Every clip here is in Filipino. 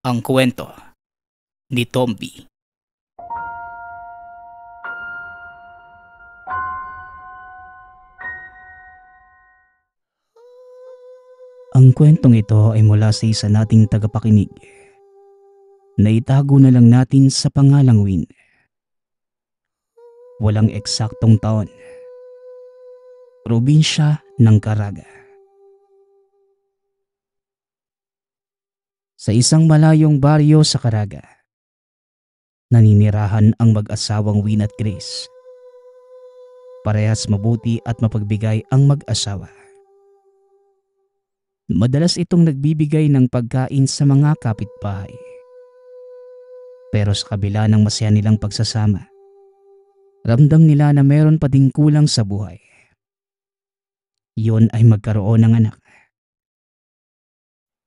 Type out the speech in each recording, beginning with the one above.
Ang kwento ni Tomby. Ang kwentong ito ay mula sa isa nating tagapakinig na itago na lang natin sa pangalang Win. Walang eksaktong taon. Probinsya ng Caraga. Sa isang malayong baryo sa Caraga, naninirahan ang mag-asawang Win at Grace. Parehas mabuti at mapagbigay ang mag-asawa. Madalas itong nagbibigay ng pagkain sa mga kapitbahay. Pero sa kabila ng masaya nilang pagsasama, ramdam nila na meron pa ding kulang sa buhay. Yun ay magkaroon ng anak.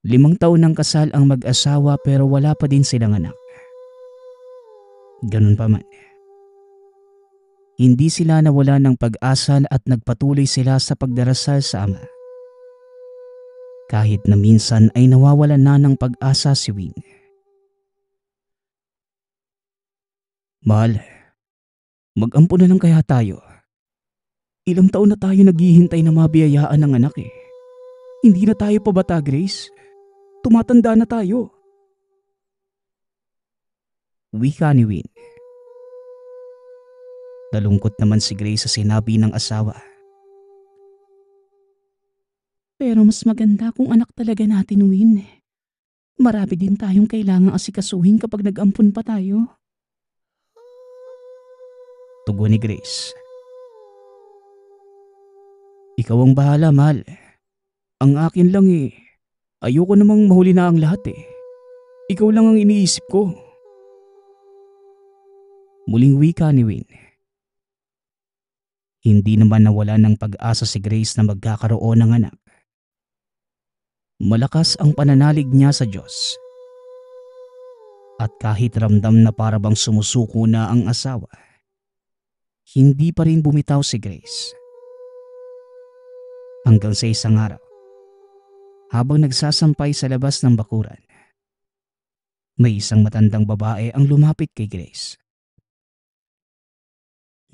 5 taon ng kasal ang mag-asawa pero wala pa din silang anak. Ganun pa man, hindi sila nawala ng pag-asa at nagpatuloy sila sa pagdarasal sa Ama. Kahit na minsan ay nawawalan na ng pag-asa si Win. Mahal, mag-ampon na lang kaya tayo. Ilang taon na tayo naghihintay na mabiyayaan ng anak eh. Hindi na tayo pa bata, Grace. Tumatanda na tayo. Wika ni Win. Nalungkot naman si Grace sa sinabi ng asawa. Pero mas maganda kung anak talaga natin, Win. Marami din tayong kailangang asikasuhin kapag nag-ampun pa tayo. Tugon ni Grace. Ikaw ang bahala, mahal. Ang akin lang ayoko namang mahuli na ang lahat eh. Ikaw lang ang iniisip ko. Muling wika ni Win. Hindi naman nawala ng pag-asa si Grace na magkakaroon ng anak. Malakas ang pananalig niya sa Diyos. At kahit ramdam na para bang sumusuko na ang asawa, hindi pa rin bumitaw si Grace. Hanggang sa isang araw, habang nagsasampay sa labas ng bakuran, may isang matandang babae ang lumapit kay Grace.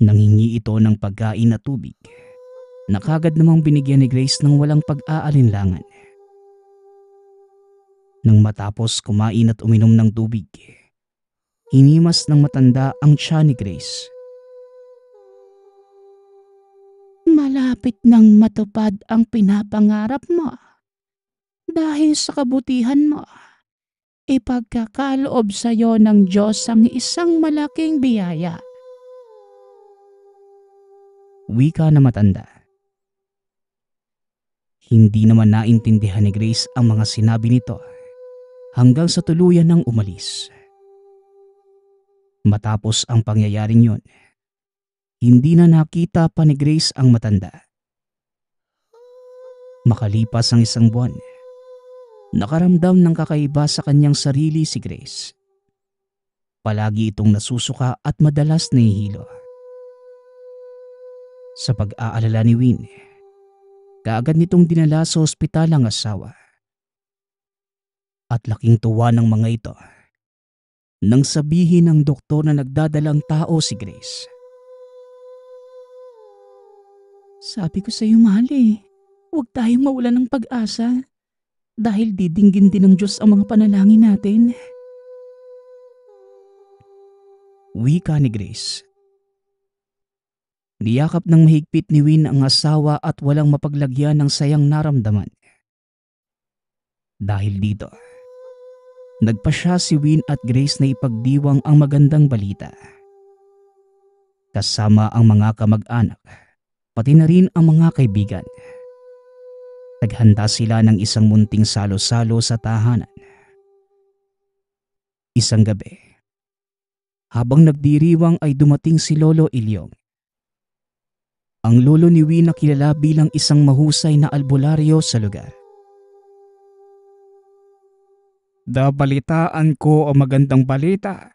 Nanghingi ito ng pagkain at tubig na kagad namang binigyan ni Grace ng walang pag-aalinlangan. Nang matapos kumain at uminom ng tubig, hinimas ng matanda ang tiyan ni Grace. Malapit nang matupad ang pinapangarap mo. Dahil sa kabutihan mo, ipagkakaloob sa iyo ng Diyos ang isang malaking biyaya. Wika na matanda. Hindi naman naintindihan ni Grace ang mga sinabi nito hanggang sa tuluyan ng umalis. Matapos ang pangyayaring yun, hindi na nakita pa ni Grace ang matanda. Makalipas ang 1 buwan, nakaramdam ng kakaiba sa kanyang sarili si Grace. Palagi itong nasusuka at madalas nahihilo. Sa pag-aalala ni Win, kaagad nitong dinala sa ospital ang asawa. At laking tuwa ng mga ito nang sabihin ng doktor na nagdadalang tao si Grace. Sabi ko sa iyo, mahal huwag tayong mawalan ng pag-asa dahil didinggin din ng Diyos ang mga panalangin natin. Wika ni Grace. Niyakap ng mahigpit ni Win ang asawa at walang mapaglagyan ng sayang naramdaman. Dahil dito, nagpasya si Win at Grace na ipagdiwang ang magandang balita. Kasama ang mga kamag-anak, pati na rin ang mga kaibigan. Naghanda sila ng isang munting salo-salo sa tahanan. Isang gabi, habang nagdiriwang ay dumating si Lolo Ilyong. Ang lolo ni Win na kilala bilang isang mahusay na albularyo sa lugar. Nabalitaan ko ang magandang balita.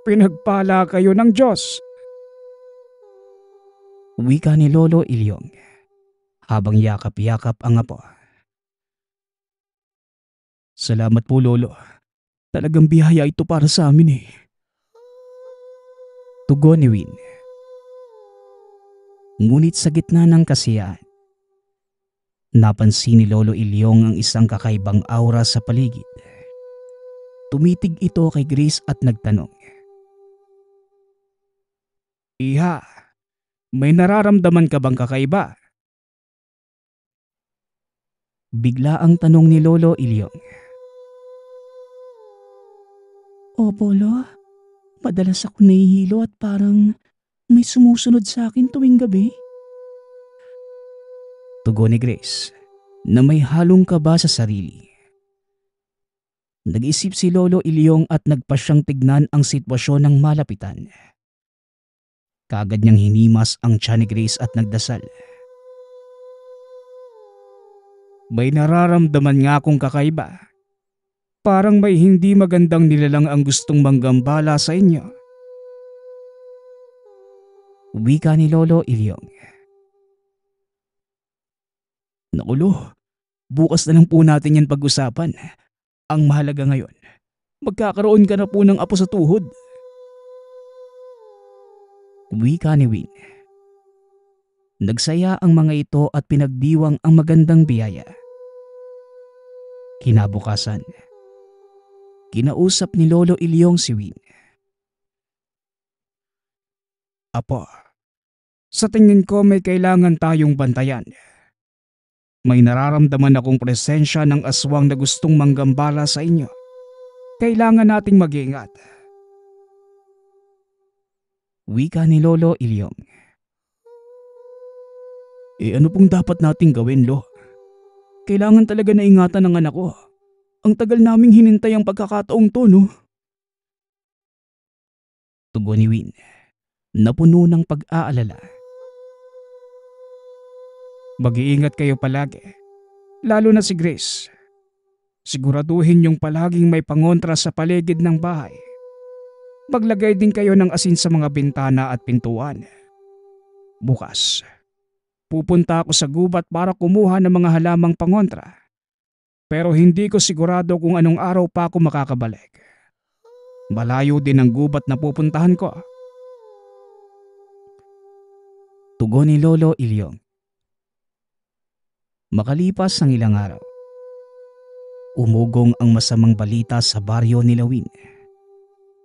Pinagpala kayo ng Diyos. Wika ni Lolo Ilyong habang yakap-yakap ang apo. Salamat po, Lolo. Talagang biyaya ito para sa amin eh. Tugon ni Win. Ngunit sa gitna ng kasiyahan, napansin ni Lolo Ilyong ang isang kakaibang aura sa paligid. Tumitig ito kay Grace at nagtanong. Iha, may nararamdaman ka bang kakaiba? Bigla ang tanong ni Lolo Ilyong. Opo, Lo. Madalas ako nahihilo at parang may sumusunod sa akin tuwing gabi. Tugon ni Grace na may halong kaba sa sarili. Nag-isip si Lolo Ilyong at nagpasyang tignan ang sitwasyon ng malapitan. Kaagad niyang hinimas ang tiyan ni Grace at nagdasal. May nararamdaman nga akong kakaiba. Parang may hindi magandang nilalang ang gustong manggambala sa inyo. Wika ni Lolo Ilyong. Nakulo, bukas na lang po natin yan pag-usapan. Ang mahalaga ngayon, magkakaroon ka na po ng apo sa tuhod. Wika ni Win. Nagsaya ang mga ito at pinagdiwang ang magandang biyaya. Kinabukasan, kinausap ni Lolo Ilyong si Win. Apo, sa tingin ko may kailangan tayong bantayan. May nararamdaman akong presensya ng aswang na gustong manggambala sa inyo. Kailangan nating mag-iingat. Wika ni Lolo Ilyong. Ano pong dapat nating gawin, Lo? Kailangan talaga na ingatan ng anak ko. Ang tagal naming hinintay ang pagkakataong to, no? Tugon ni Win, napuno ng pag-aalala. Mag-iingat kayo palagi, lalo na si Grace. Siguraduhin yung palaging may pangontra sa paligid ng bahay. Maglagay din kayo ng asin sa mga bintana at pintuan. Bukas, pupunta ako sa gubat para kumuha ng mga halamang pangontra. Pero hindi ko sigurado kung anong araw pa ako makakabalik. Malayo din ang gubat na pupuntahan ko. Tugon ni Lolo Ilyong. Makalipas ang ilang araw, umugong ang masamang balita sa baryo ni Lawin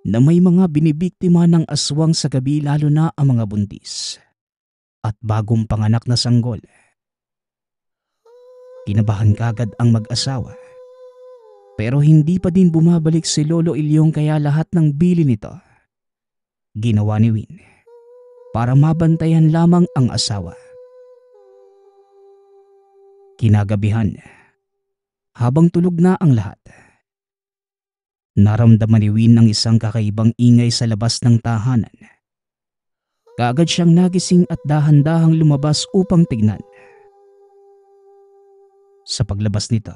na may mga binibiktima ng aswang sa gabi, lalo na ang mga buntis at bagong panganak na sanggol. Kinabahan kagad ang mag-asawa, pero hindi pa din bumabalik si Lolo Ilyong, kaya lahat ng bili nito ginawa ni Win para mabantayan lamang ang asawa. Kinagabihan, habang tulog na ang lahat, naramdaman ni Win ang isang kakaibang ingay sa labas ng tahanan. Kaagad siyang nagising at dahan-dahang lumabas upang tignan. Sa paglabas nito,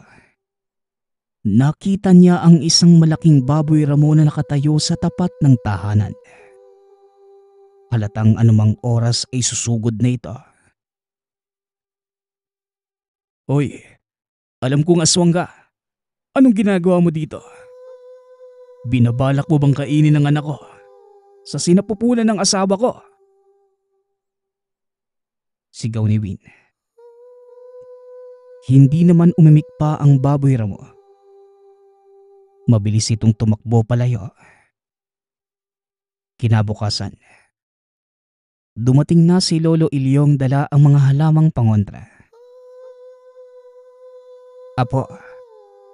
nakita niya ang isang malaking baboy ramo na nakatayo sa tapat ng tahanan. Halatang anumang oras ay susugod na ito. Hoy, alam kong aswang ka. Anong ginagawa mo dito? Binabalak mo bang kainin ng anak ko sa sinapupunan ng asawa ko? Sigaw ni Win. Hindi naman umimik pa ang baboy ramo. Mabilis itong tumakbo palayo. Kinabukasan, dumating na si Lolo Ilyong dala ang mga halamang pangontra. Apo,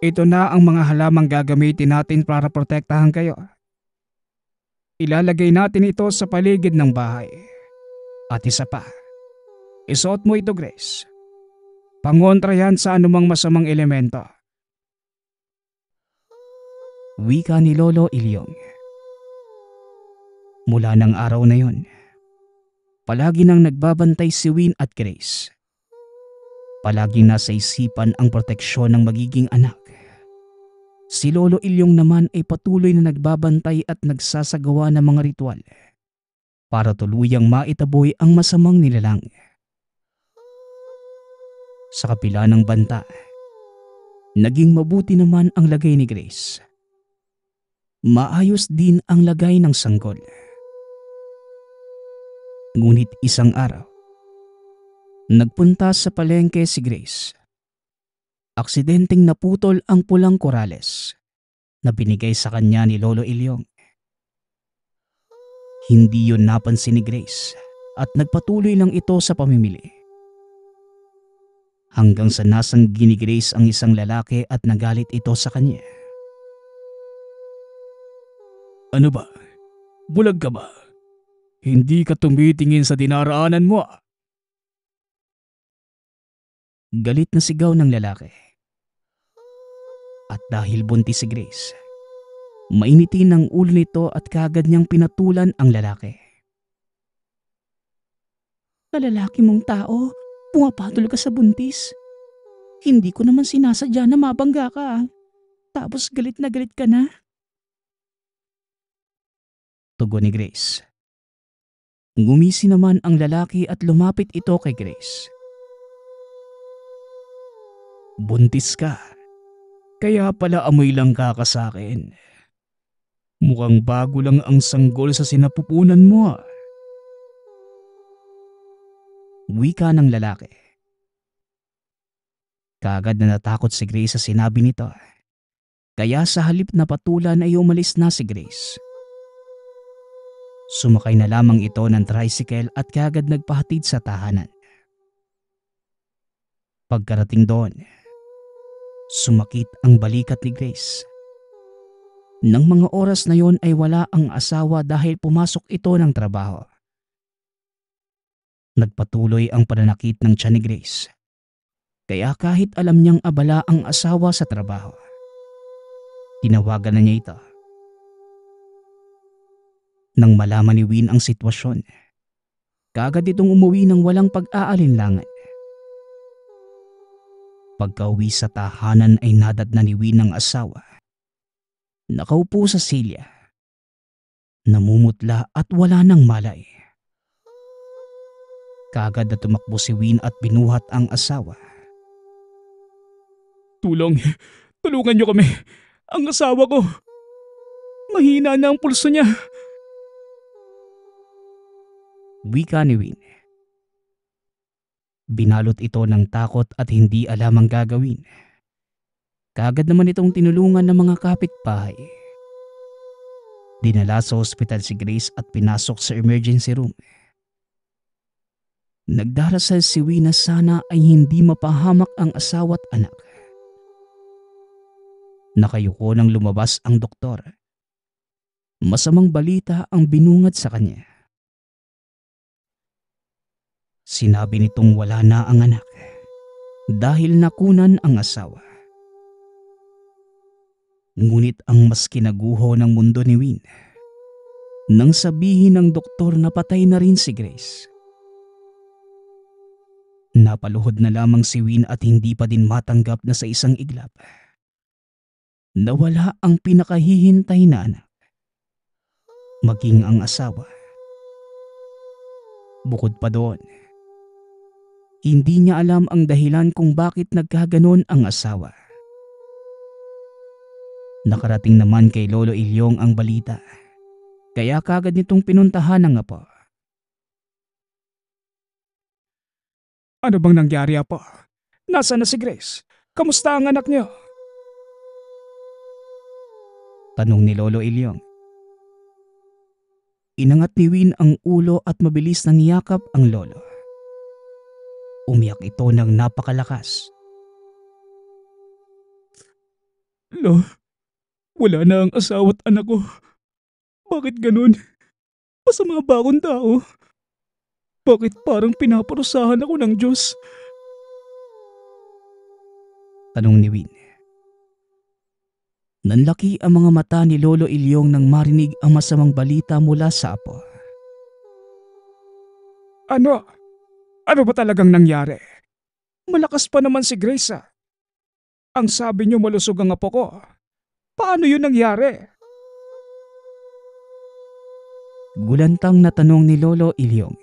ito na ang mga halamang gagamitin natin para protektahan kayo. Ilalagay natin ito sa paligid ng bahay. At isa pa, isuot mo ito, Grace. Pangontra yan sa anumang masamang elemento. Wika ni Lolo Ilyong. Mula ng araw na yon, palagi nang nagbabantay si Win at Grace. Palaging nasa isipan ang proteksyon ng magiging anak. Si Lolo Ilyong naman ay patuloy na nagbabantay at nagsasagawa ng mga ritual para tuluyang maitaboy ang masamang nilalang. Sa kapila ng banta, naging mabuti naman ang lagay ni Grace. Maayos din ang lagay ng sanggol. Ngunit isang araw, nagpunta sa palengke si Grace. Aksidenteng naputol ang pulang korales na binigay sa kanya ni Lolo Ilyong. Hindi yun napansin ni Grace at nagpatuloy lang ito sa pamimili. Hanggang sa nasanggi ni Grace ang isang lalaki at nagalit ito sa kanya. Ano ba? Bulag ka ba? Hindi ka tumitingin sa dinaraanan mo ah. Galit na sigaw ng lalaki. At dahil buntis si Grace, mainitin ang ulo nito at kaagad niyang pinatulan ang lalaki. Kalalaki mong tao, pumapatol ka sa buntis. Hindi ko naman sinasadya na mabangga ka. Tapos galit na galit ka na. Tugon ni Grace. Ngumisi naman ang lalaki at lumapit ito kay Grace. Buntis ka. Kaya pala amoy lang ka sa akin. Mukhang bago lang ang sanggol sa sinapupunan mo ah. Wika ng lalaki. Kaagad na natakot si Grace sa sinabi nito. Kaya sa halip na patulan ay umalis na si Grace. Sumakay na lamang ito ng tricycle at kaagad nagpahatid sa tahanan. Pagkarating doon, sumakit ang balikat ni Grace. Nang mga oras na yon ay wala ang asawa dahil pumasok ito ng trabaho. Nagpatuloy ang pananakit ng tiyan ni Grace. Kaya kahit alam niyang abala ang asawa sa trabaho, tinawagan na niya ito. Nang malaman ni Win ang sitwasyon, kaagad itong umuwi ng walang pag-aalinlangan. Pagka-uwi sa tahanan ay nadatnan ni Win ang asawa. Nakaupo sa silya, namumutla at wala nang malay. Kaagad na tumakbo si Win at binuhat ang asawa. Tulong! Tulungan niyo kami! Ang asawa ko! Mahina na ang pulso niya! Wika ni Win. Binalot ito ng takot at hindi alam ang gagawin. Kaagad naman itong tinulungan ng mga kapitbahay. Dinala sa ospital si Grace at pinasok sa emergency room. Nagdarasal si Win na sana ay hindi mapahamak ang asawa at anak. Nakayuko nang lumabas ang doktor. Masamang balita ang binungad sa kanya. Sinabi nitong wala na ang anak dahil nakunan ang asawa. Ngunit ang mas kinaguho ng mundo ni Win nang sabihin ng doktor na patay na rin si Grace. Napaluhod na lamang si Win at hindi pa din matanggap na sa isang iglap nawala ang pinakahihintay na anak, maging ang asawa. Bukod pa doon, hindi niya alam ang dahilan kung bakit nagkaganon ang asawa. Nakarating naman kay Lolo Ilyong ang balita, kaya kagad nitong pinuntahan ng apo. Ano bang nangyari, apo? Nasaan na si Grace? Kamusta ang anak niyo? Tanong ni Lolo Ilyong. Inangat ni Win ang ulo at mabilis nang niyakap ang lolo. Umiyak ito ng napakalakas. Lo, wala na ang asawa at anak ko. Bakit ganun? Masama ba akong tao? Bakit parang pinaparusahan ako ng Diyos? Tanong ni Win. Nanlaki ang mga mata ni Lolo Ilyong nang marinig ang masamang balita mula sa apo. Ano? Ano ba talagang nangyari? Malakas pa naman si Grace ah. Ang sabi niyo malusog ang apo ko. Paano yun nangyari? Gulantang na tanong ni Lolo Ilyong.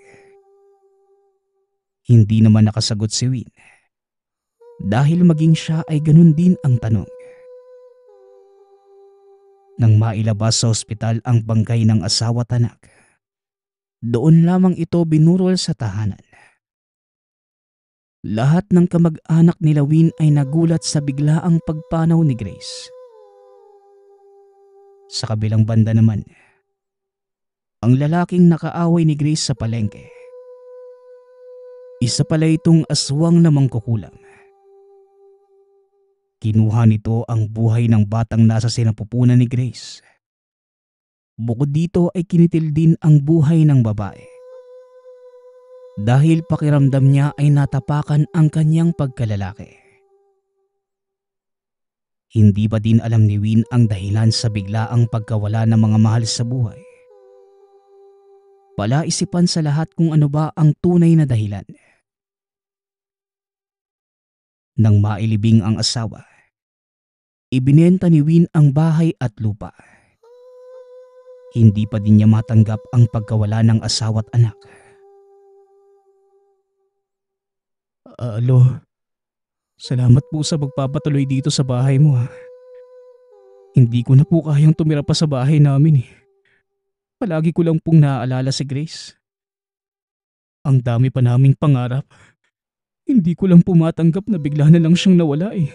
Hindi naman nakasagot si Win. Dahil maging siya ay ganun din ang tanong. Nang mailabas sa ospital ang bangkay ng asawa at anak, doon lamang ito binurol sa tahanan. Lahat ng kamag-anak ni Lawin ay nagulat sa biglaang pagpanaw ni Grace. Sa kabilang banda naman, ang lalaking nakaaway ni Grace sa palengke, isa pala itong aswang na mangkukulam. Kinuha nito ang buhay ng batang nasa sinapupunan ni Grace. Bukod dito ay kinitil din ang buhay ng babae. Dahil pakiramdam niya ay natapakan ang kanyang pagkalalaki. Hindi ba din alam ni Win ang dahilan sa biglaang pagkawala ng mga mahal sa buhay? Palaisipan sa lahat kung ano ba ang tunay na dahilan. Nang mailibing ang asawa, ibinenta ni Win ang bahay at lupa. Hindi pa din niya matanggap ang pagkawala ng asawa at anak. Alo, salamat po sa pagpapatuloy dito sa bahay mo ha. Hindi ko na po kayang tumira pa sa bahay namin eh. Palagi ko lang pong naaalala si Grace. Ang dami pa naming pangarap. Hindi ko lang pumatanggap na bigla na lang siyang nawala eh.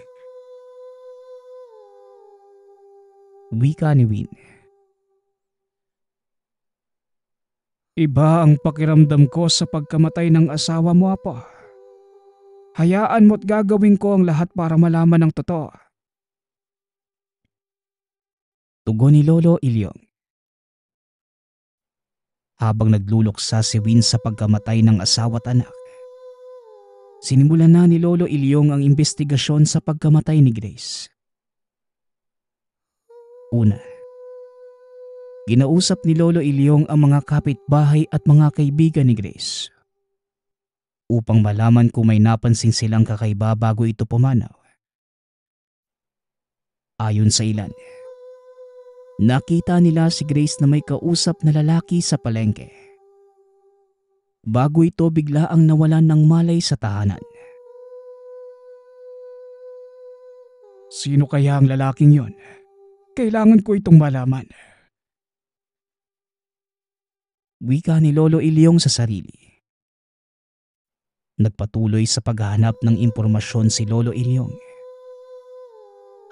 Wika ni Win. Iba ang pakiramdam ko sa pagkamatay ng asawa mo, Apo. Hayaan mo't gagawin ko ang lahat para malaman ang totoo. Tugon ni Lolo Ilyong. Habang nagluluksa si Win sa pagkamatay ng asawa at anak, sinimulan na ni Lolo Ilyong ang investigasyon sa pagkamatay ni Grace. Una, ginausap ni Lolo Ilyong ang mga kapitbahay at mga kaibigan ni Grace upang malaman kung may napansin silang kakaiba bago ito pumanaw. Ayon sa ilan, nakita nila si Grace na may kausap na lalaki sa palengke bago ito biglaang nawalan ng malay sa tahanan. Sino kaya ang lalaking yon? Kailangan ko itong malaman. Wika ni Lolo Ilyong sa sarili. Nagpatuloy sa paghahanap ng impormasyon si Lolo Ilyong.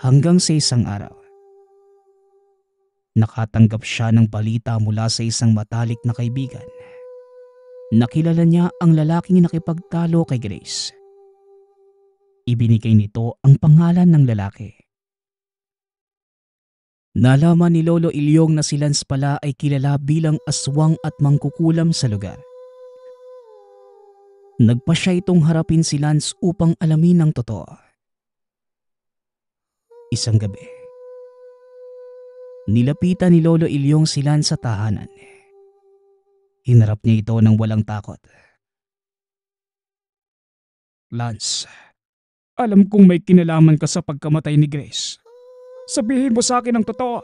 Hanggang sa isang araw, nakatanggap siya ng balita mula sa isang matalik na kaibigan. Nakilala niya ang lalaking nakipagtalo kay Grace. Ibinigay nito ang pangalan ng lalaki. Nalaman ni Lolo Ilyong na si Lance pala ay kilala bilang aswang at mangkukulam sa lugar. Nagpa siya itong harapin si Lance upang alamin ang totoo. Isang gabi, nilapitan ni Lolo Ilyong si Lance sa tahanan. Hinarap niya ito ng walang takot. Lance, alam kong may kinalaman ka sa pagkamatay ni Grace. Sabihin mo sa akin ang totoo.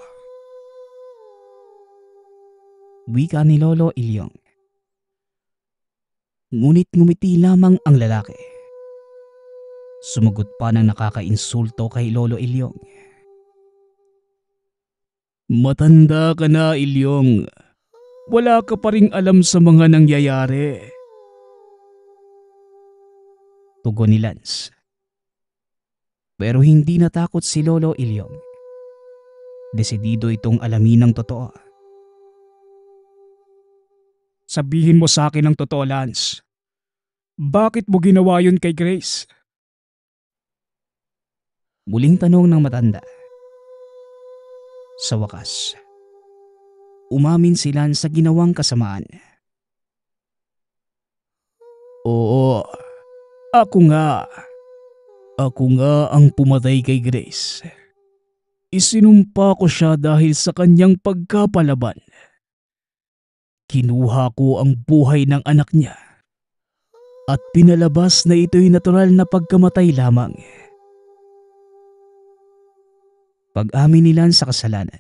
Wika ni Lolo Ilyong. Ngunit ngumiti lamang ang lalaki. Sumagot pa ng nakakainsulto kay Lolo Ilyong. Matanda ka na, Ilyong. Wala ka pa ring alam sa mga nangyayari. Tugon ni Lance. Pero hindi natakot si Lolo Ilyong. Desidido itong alamin ang totoo. Sabihin mo sa akin ang totoo, Lance. Bakit mo ginawa yun kay Grace? Muling tanong ng matanda. Sa wakas, umamin si Lance sa ginawang kasamaan. Oo, ako nga. Ako nga ang pumatay kay Grace. Isinumpa ko siya dahil sa kanyang pagkapalaban. Kinuha ko ang buhay ng anak niya at pinalabas na ito'y natural na pagkamatay lamang. Pag-amin ni Lance sa kasalanan.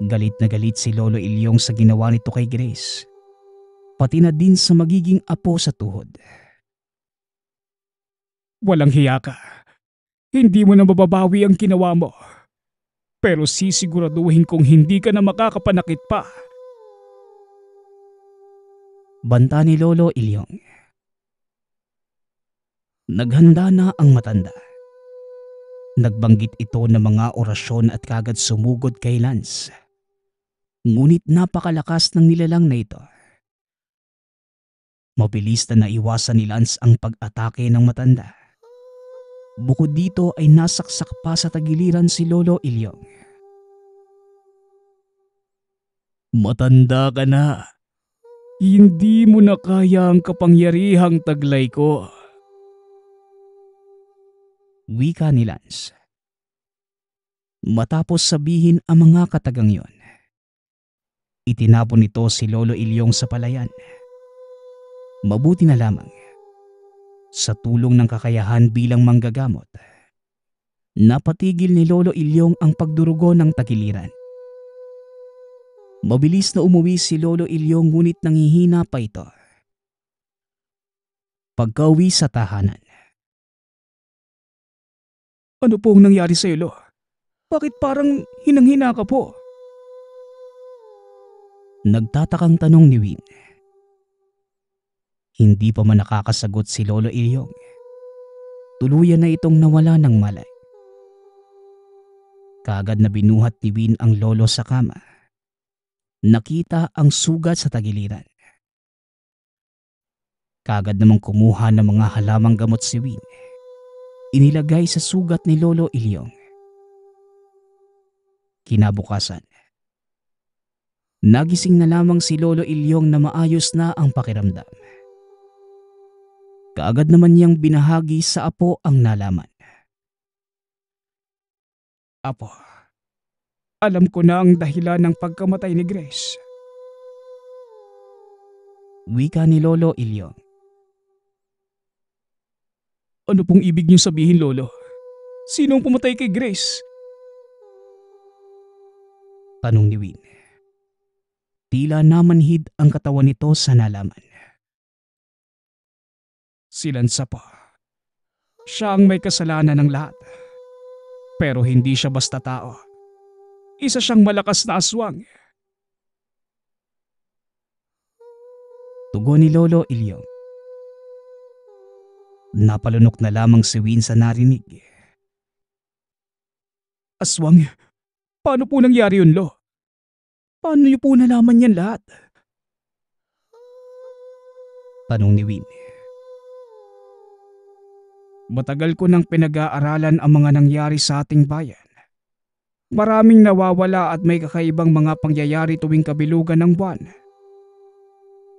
Galit na galit si Lolo Ilyong sa ginawa nito kay Grace, pati na din sa magiging apo sa tuhod. Walang hiya ka. Hindi mo na mababawi ang ginawa mo. Pero sisiguraduhin kong hindi ka na makakapanakit pa. Banta ni Lolo Ilyong. Naghanda na ang matanda. Nagbanggit ito ng mga orasyon at kagad sumugod kay Lance. Ngunit napakalakas ng nilalang na ito. Mabilis na naiwasan ni Lance ang pag-atake ng matanda. Bukod dito ay nasaksak pa sa tagiliran si Lolo Ilyong. Matanda ka na. Hindi mo na kaya ang kapangyarihang taglay ko. Wika ni Lance. Matapos sabihin ang mga katagang yon, itinapon nito si Lolo Ilyong sa palayan. Mabuti na lamang, sa tulong ng kakayahan bilang manggagamot, napatigil ni Lolo Ilyong ang pagdurugo ng tagiliran. Mabilis na umuwi si Lolo Ilyong ngunit nanghihina pa ito. Pagka-uwi sa tahanan. Ano pong nangyari sa iyo, Lo? Bakit parang hinang-hina ka po? Nagtatakang tanong ni Win. Hindi pa man nakakasagot si Lolo Ilyong. Tuluyan na itong nawala ng malay. Kaagad na binuhat ni Win ang lolo sa kama. Nakita ang sugat sa tagiliran. Kaagad namang kumuha ng mga halamang gamot si Win. Inilagay sa sugat ni Lolo Ilyong. Kinabukasan, nagising na lamang si Lolo Ilyong na maayos na ang pakiramdam. Kaagad naman niyang binahagi sa apo ang nalaman. Apo, alam ko na ang dahilan ng pagkamatay ni Grace. Wika ni Lolo Ilyong. Ano pong ibig niyo sabihin, Lolo? Sino ang pumatay kay Grace? Tanong ni Win. Tila namanhid ang katawan nito sa nalaman. Si Lance po. Siya ang may kasalanan ng lahat. Pero hindi siya basta tao. Isa siyang malakas na aswang. Tugon ni Lolo Ilyong. Napalunok na lamang si Win sa narinig. Aswang? Paano po nangyari yun, Lo? Paano niyo po nalaman yan lahat? Tanong ni Win. Matagal ko nang pinag-aaralan ang mga nangyari sa ating bayan. Maraming nawawala at may kakaibang mga pangyayari tuwing kabilugan ng buwan.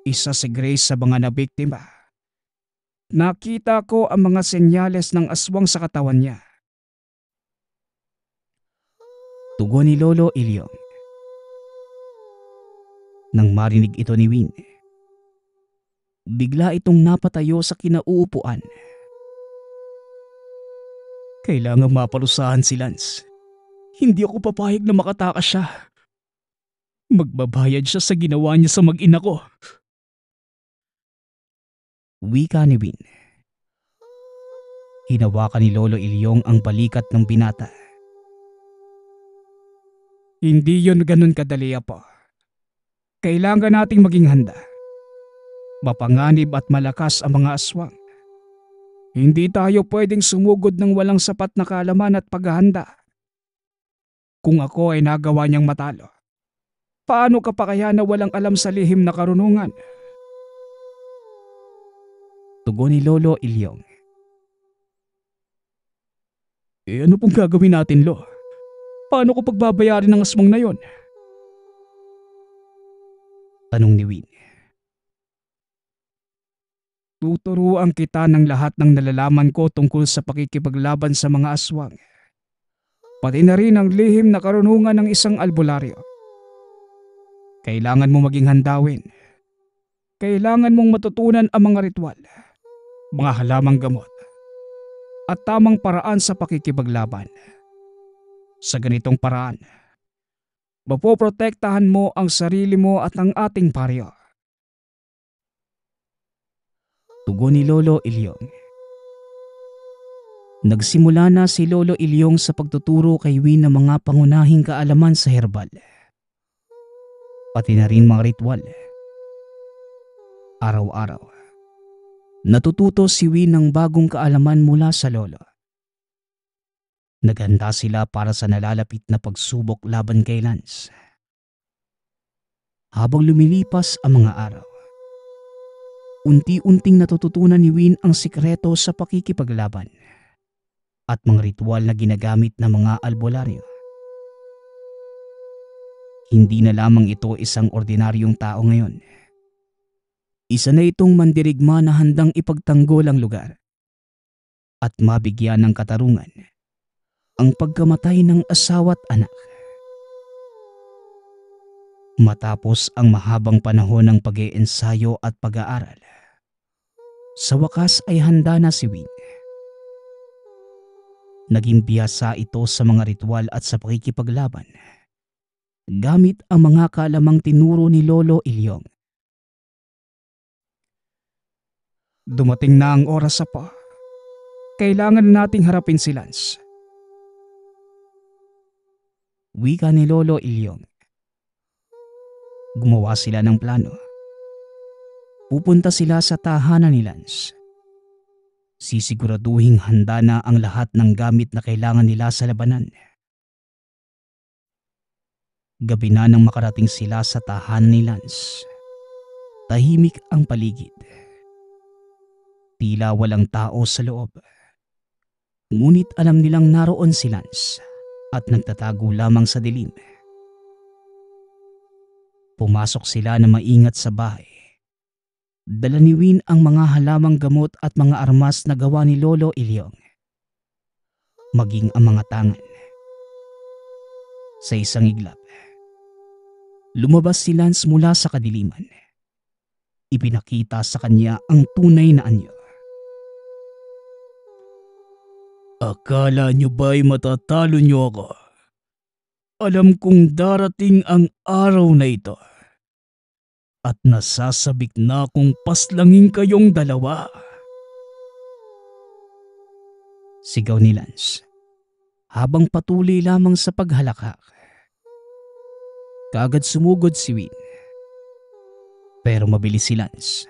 Isa si Grace sa mga nabiktima. Nakita ko ang mga senyales ng aswang sa katawan niya. Tugon ni Lolo Ilyong. Nang marinig ito ni Win, bigla itong napatayo sa kinauupuan. Kailangang maparusahan si Lance. Hindi ako papayag na makatakas siya. Magbabayad siya sa ginawa niya sa mag-ina ko. Wika ni Win. Hinawakan ni Lolo Ilyong ang balikat ng binata. Hindi yon ganun kadali, Apo. Kailangan nating maging handa. Mapanganib at malakas ang mga aswang. Hindi tayo pwedeng sumugod ng walang sapat na kaalaman at paghahanda. Kung ako ay nagawa niyang matalo, paano ka pa kaya na walang alam sa lihim na karunungan? Tugon ni Lolo Ilyong. Ano pong gagawin natin, Lo? Paano ko pagbabayarin ng aswang na yon? Tanong ni Win. Tuturuan kita ng lahat ng nalalaman ko tungkol sa pakikipaglaban sa mga aswang. Pati na rin ang lihim na karunungan ng isang albularyo. Kailangan mo maging handawin. Kailangan mong matutunan ang mga ritual, mga halamang gamot, at tamang paraan sa pakikipaglaban. Sa ganitong paraan, mapoprotektahan mo ang sarili mo at ang ating paryo. Tugon ni Lolo Ilyong. Nagsimula na si Lolo Ilyong sa pagtuturo kay Win ng mga pangunahing kaalaman sa herbal. Pati na rin mga ritual. Araw-araw, natututo si Win ng bagong kaalaman mula sa lolo. Naghanda sila para sa nalalapit na pagsubok laban kay Lance. Habang lumilipas ang mga araw, unti-unting natututunan ni Win ang sikreto sa pakikipaglaban at mga ritual na ginagamit ng mga albularyo. Hindi na lamang ito isang ordinaryong tao ngayon. Isa na itong mandirigma na handang ipagtanggol ang lugar at mabigyan ng katarungan ang pagkamatay ng asawa't anak. Matapos ang mahabang panahon ng pag-iensayo at pag-aaral, sa wakas ay handa na si Win. Naging biyasa ito sa mga ritual at sa pakikipaglaban gamit ang mga kaalamang tinuro ni Lolo Ilyong. Dumating na ang oras pa. Kailangan nating harapin si Lance. Wika ni Lolo Ilyong. Gumawa sila ng plano. Pupunta sila sa tahanan ni Lance. Sisiguraduhing handa na ang lahat ng gamit na kailangan nila sa labanan. Gabi na nang makarating sila sa tahanan ni Lance. Tahimik ang paligid. Tila walang tao sa loob. Ngunit alam nilang naroon si Lance at nagtatago lamang sa dilim. Pumasok sila na maingat sa bahay. Dala ni Win ang mga halamang gamot at mga armas na gawa ni Lolo Ilyong. Maging ang mga tangan. Sa isang iglap, lumabas si Lance mula sa kadiliman. Ipinakita sa kanya ang tunay na anyo. Akala niyo ba'y matatalo niyo ako? Alam kong darating ang araw na ito. At nasasabik na kung paslangin kayong dalawa. Sigaw ni Lance habang patuloy lamang sa paghalakak. Kaagad sumugod si Win. Pero mabilis si Lance.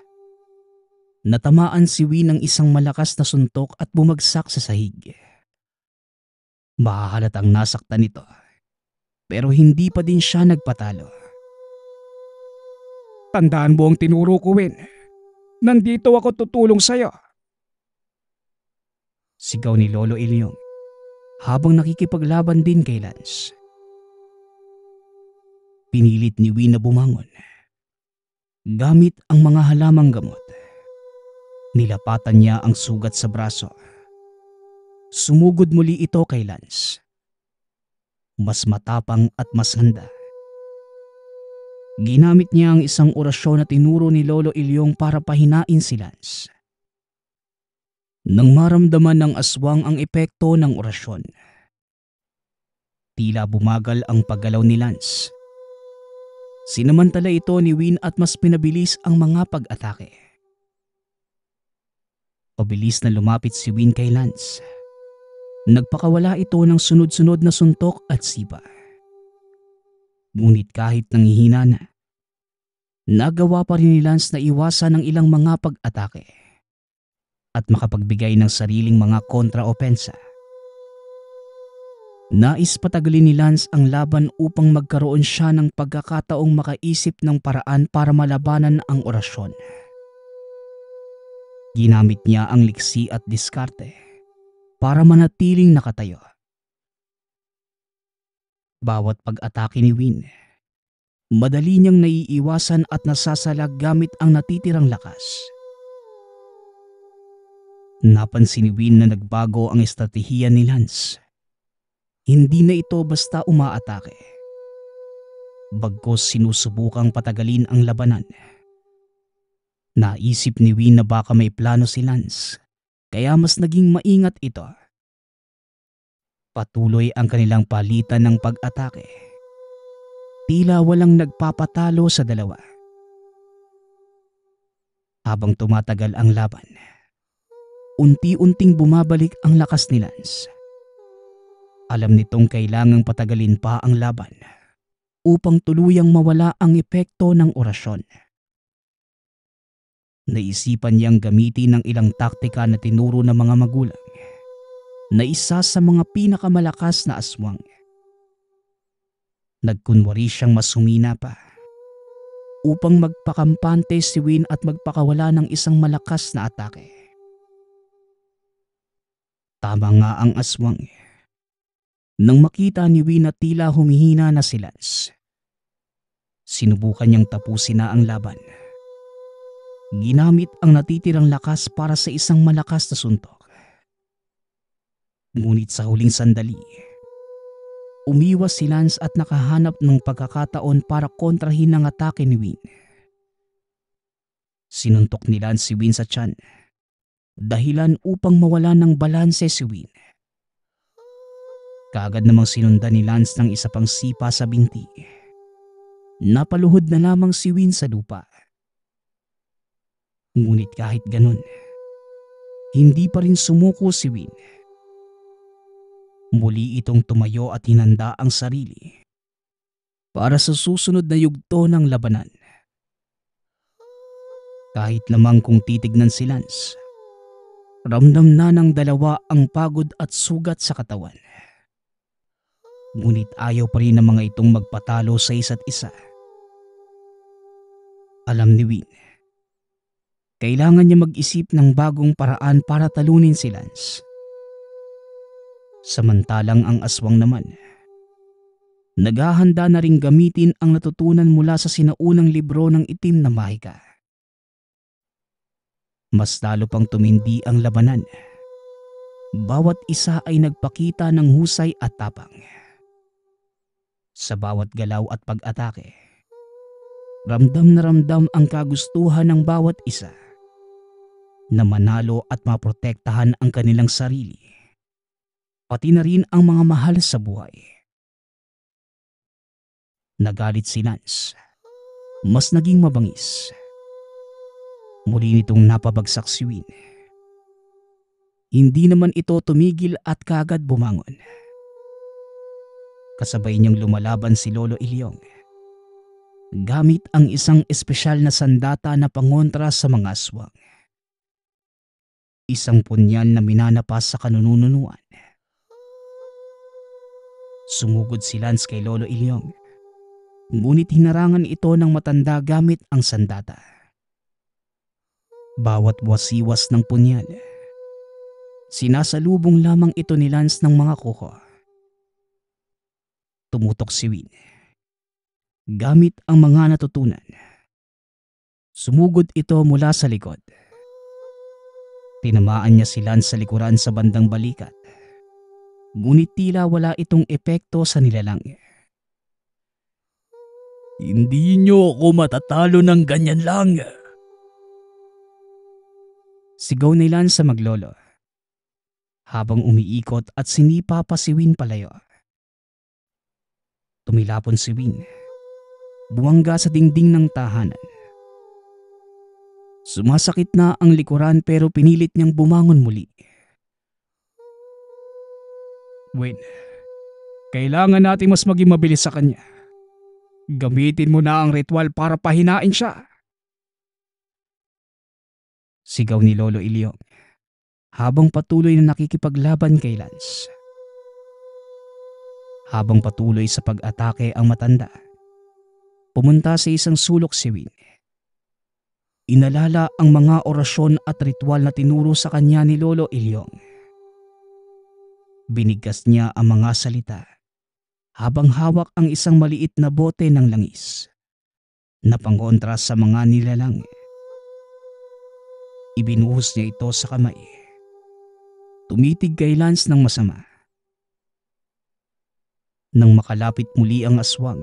Natamaan si Win ng isang malakas na suntok at bumagsak sa sahig. Mahahalatang nasaktan ito. Pero hindi pa din siya nagpatalo. Tandaan mo ang tinuro ko, Win. Nandito ako tutulong sa'yo. Sigaw ni Lolo Ilyong habang nakikipaglaban din kay Lance. Pinilit ni Win na bumangon. Gamit ang mga halamang gamot, nilapatan niya ang sugat sa braso. Sumugod muli ito kay Lance. Mas matapang at mas handa. Ginamit niya ang isang orasyon na tinuro ni Lolo Ilyong para pahinain si Lance. Nang maramdaman ng aswang ang epekto ng orasyon, tila bumagal ang paggalaw ni Lance. Sinamantala ito ni Win at mas pinabilis ang mga pag-atake. Pabilis na lumapit si Win kay Lance. Nagpakawala ito ng sunod-sunod na suntok at sipa. Ngunit kahit nanghihina na, nagawa pa rin ni Lance na iwasan ang ilang mga pag-atake at makapagbigay ng sariling mga kontra-opensa. Nais patagalin ni Lance ang laban upang magkaroon siya ng pagkakataong makaisip ng paraan para malabanan ang orasyon. Ginamit niya ang liksi at diskarte para manatiling nakatayo. Bawat pag-atake ni Win, madali niyang naiiwasan at nasasalag gamit ang natitirang lakas. Napansin ni Win na nagbago ang estratehiya ni Lance. Hindi na ito basta umaatake. Bagkus sinusubukang patagalin ang labanan. Naisip ni Win na baka may plano si Lance, kaya mas naging maingat ito. Patuloy ang kanilang palitan ng pag-atake. Tila walang nagpapatalo sa dalawa. Habang tumatagal ang laban, unti-unting bumabalik ang lakas ni Lance. Alam nitong kailangang patagalin pa ang laban upang tuluyang mawala ang epekto ng orasyon. Naisipan niyang gamitin ng ilang taktika na tinuro ng mga magulang na isa sa mga pinakamalakas na aswang. Nagkunwari siyang mas humina pa upang magpakampante si Win at magpakawala ng isang malakas na atake. Tama nga ang aswang. Nang makita ni Win na tila humihina na si Lance, sinubukan niyang tapusin na ang laban. Ginamit ang natitirang lakas para sa isang malakas na suntok. Ngunit sa huling sandali, umiwas si Lance at nakahanap ng pagkakataon para kontrahin ang atake ni Win. Sinuntok ni Lance si Win sa tiyan, dahilan upang mawala ng balanse si Win. Kaagad namang sinundan ni Lance ng isa pang sipa sa binti. Napaluhod na lamang si Win sa lupa. Ngunit kahit ganun, hindi pa rin sumuko si Win. Muli itong tumayo at hinanda ang sarili para sa susunod na yugto ng labanan. Kahit lamang kung titignan si Lance, ramdam na ng dalawa ang pagod at sugat sa katawan. Ngunit ayaw pa rin ng mga itong magpatalo sa isa't isa. Alam ni Win, kailangan niya mag-isip ng bagong paraan para talunin si Lance. Samantalang ang aswang naman, naghahanda na ring gamitin ang natutunan mula sa sinaunang libro ng itim na mahika. Mas lalo pang tumindi ang labanan. Bawat isa ay nagpakita ng husay at tapang. Sa bawat galaw at pag-atake, ramdam na ramdam ang kagustuhan ng bawat isa na manalo at maprotektahan ang kanilang sarili, pati na rin ang mga mahal sa buhay. Nagalit si Lance, mas naging mabangis. Muli nitong napabagsak si Win. Hindi naman ito tumigil at kaagad bumangon. Kasabay niyang lumalaban si Lolo Ilyong gamit ang isang espesyal na sandata na pangontra sa mga aswang. Isang punyal na minanapas sa kanununuan. Sumugod si Lance kay Lolo Ilyong, ngunit hinarangan ito ng matanda gamit ang sandata. Bawat wasiwas ng punyal, sinasalubong lamang ito ni Lance ng mga kuko. Tumutok si Win gamit ang mga natutunan. Sumugod ito mula sa likod. Tinamaan niya si Lance sa likuran sa bandang balikat, ngunit tila wala itong epekto sa nilalang. Hindi niyo ako matatalo ng ganyan lang. Sigaw ni Lance sa maglolo habang umiikot at sinipa pa si Win palayo. Tumilapon si Win, buwangga sa dingding ng tahanan. Sumasakit na ang likuran pero pinilit niyang bumangon muli. Win, kailangan natin mas maging mabilis sa kanya. Gamitin mo na ang ritual para pahinain siya. Sigaw ni Lolo Ilyong habang patuloy na nakikipaglaban kay Lance. Habang patuloy sa pag-atake ang matanda, pumunta sa isang sulok si Win. Inalala ang mga orasyon at ritual na tinuro sa kanya ni Lolo Ilyong. Binigkas niya ang mga salita habang hawak ang isang maliit na bote ng langis na pangontra sa mga nilalang. Ibinuhos niya ito sa kamay. Tumitig kay Lance ng masama. Nang makalapit muli ang aswang,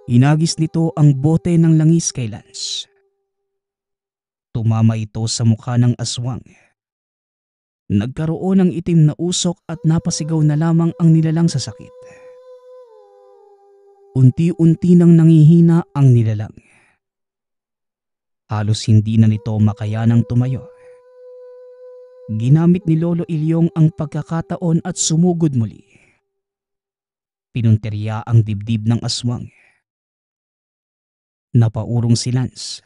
hinagis nito ang bote ng langis kay Lance. Tumama ito sa mukha ng aswang. Nagkaroon ng itim na usok at napasigaw na lamang ang nilalang sa sakit. Unti-unti nang nangihina ang nilalang. Halos hindi na nito makayanang tumayo Ginamit ni Lolo Ilyong ang pagkakataon at sumugod muli. Pinunteriya ang dibdib ng aswang. Napaurong si Lance.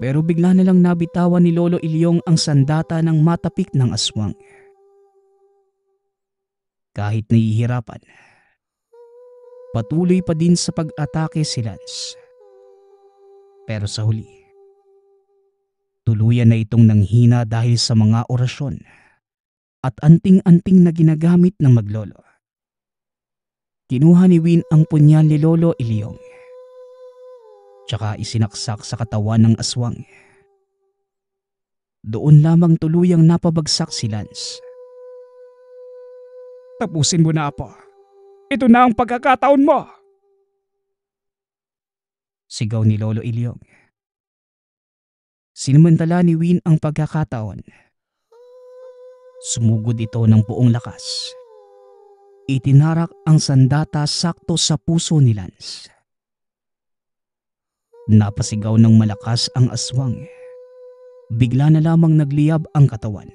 Pero bigla na lang nabitawan ni Lolo Ilyong ang sandata ng matapik ng aswang. Kahit nahihirapan, patuloy pa din sa pag-atake si Lance. Pero sa huli, tuluyan na itong nanghina dahil sa mga orasyon at anting-anting na ginagamit ng maglolo. Kinuha ni Win ang punyal ni Lolo Ilyong, tsaka isinaksak sa katawan ng aswang. Doon lamang tuluyang napabagsak si Lance. Tapusin mo na, Apo. Ito na ang pagkakataon mo. Sigaw ni Lolo Ilyong. Sinamantala ni Win ang pagkakataon. Sumugod ito ng buong lakas. Itinarak ang sandata sakto sa puso ni Lance. Napasigaw ng malakas ang aswang. Bigla na lamang nagliyab ang katawan.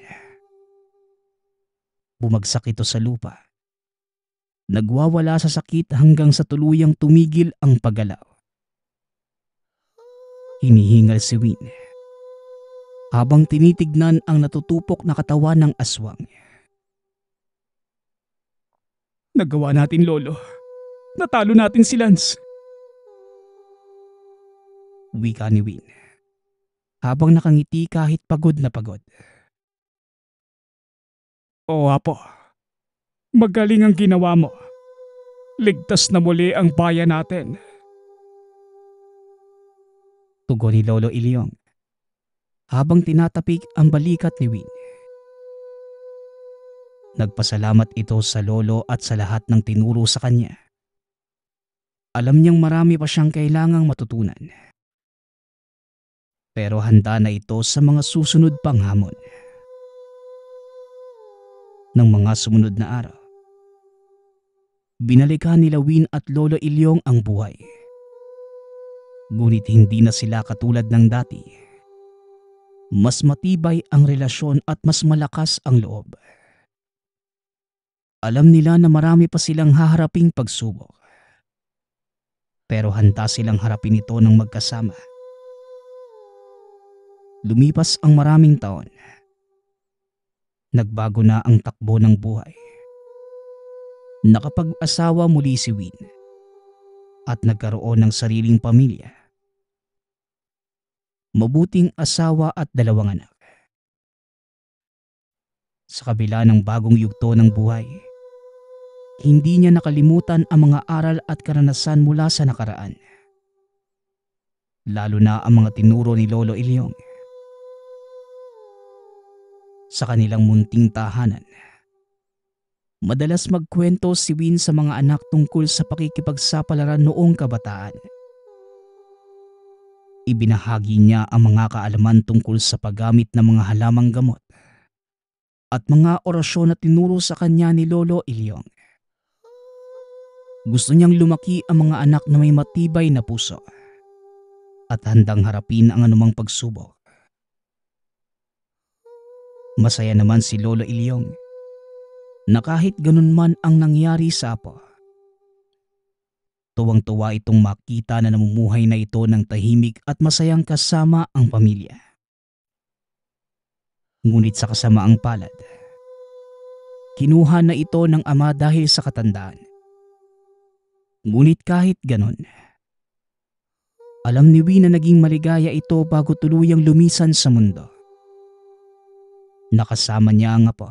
Bumagsak ito sa lupa. Nagwawala sa sakit hanggang sa tuluyang tumigil ang paggalaw. Hinihingal si Win habang tinitignan ang natutupok na katawan ng aswang. Nagawa natin, Lolo. Natalo natin si Lance. Wika ni Win habang nakangiti kahit pagod na pagod. Oo, Apo. Magaling ang ginawa mo. Ligtas na muli ang bayan natin. Tugon ni Lolo Ilyong habang tinatapik ang balikat ni Win. Nagpasalamat ito sa lolo at sa lahat ng tinuro sa kanya. Alam niyang marami pa siyang kailangang matutunan. Pero handa na ito sa mga susunod pang hamon. Ng mga sumunod na araw, binalikan nila Win at Lolo Ilyong ang buhay. Ngunit hindi na sila katulad ng dati. Mas matibay ang relasyon at mas malakas ang loob. Alam nila na marami pa silang haharaping pagsubok. Pero handa silang harapin ito ng magkasama. Lumipas ang maraming taon. Nagbago na ang takbo ng buhay. Nakapag-asawa muli si Win at nagkaroon ng sariling pamilya. Mabuting asawa at 2 anak. Sa kabila ng bagong yugto ng buhay, hindi niya nakalimutan ang mga aral at karanasan mula sa nakaraan. Lalo na ang mga tinuro ni Lolo Ilyong. Sa kanilang munting tahanan, madalas magkwento si Win sa mga anak tungkol sa pakikipagsapalaran noong kabataan. Ibinahagi niya ang mga kaalaman tungkol sa paggamit ng mga halamang gamot at mga orasyon na tinuro sa kanya ni Lolo Ilyong. Gusto niyang lumaki ang mga anak na may matibay na puso at handang harapin ang anumang pagsubok. Masaya naman si Lolo Ilyong na kahit ganun man ang nangyari sa apo. Tuwang-tuwa itong makita na namumuhay na ito ng tahimik at masayang kasama ang pamilya. Ngunit sa kasamaang palad, kinuha na ito ng ama dahil sa katandaan. Ngunit kahit ganun, alam ni Win na naging maligaya ito bago tuluyang lumisan sa mundo. Nakasama niya ang apo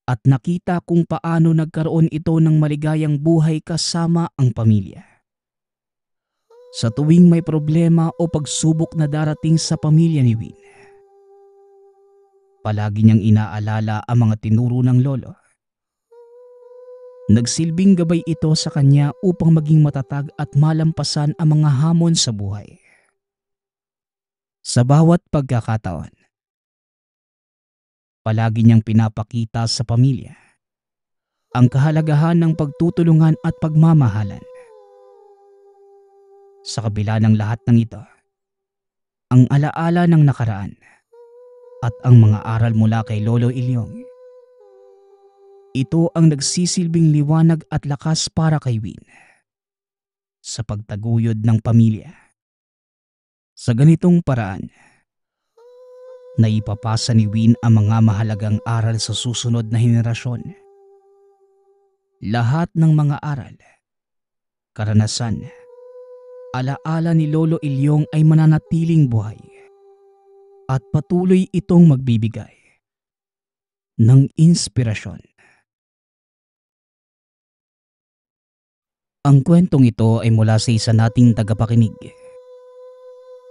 at nakita kung paano nagkaroon ito ng maligayang buhay kasama ang pamilya. Sa tuwing may problema o pagsubok na darating sa pamilya ni Win, palagi niyang inaalala ang mga tinuro ng lolo. Nagsilbing gabay ito sa kanya upang maging matatag at malampasan ang mga hamon sa buhay. Sa bawat pagkakataon, palagi niyang pinapakita sa pamilya ang kahalagahan ng pagtutulungan at pagmamahalan. Sa kabila ng lahat ng ito, ang alaala ng nakaraan at ang mga aral mula kay Lolo Ilyong. Ito ang nagsisilbing liwanag at lakas para kay Win sa pagtaguyod ng pamilya. Sa ganitong paraan, naipapasa ni Win ang mga mahalagang aral sa susunod na henerasyon. Lahat ng mga aral, karanasan, alaala ni Lolo Ilyong ay mananatiling buhay at patuloy itong magbibigay ng inspirasyon. Ang kwentong ito ay mula sa isa nating tagapakinig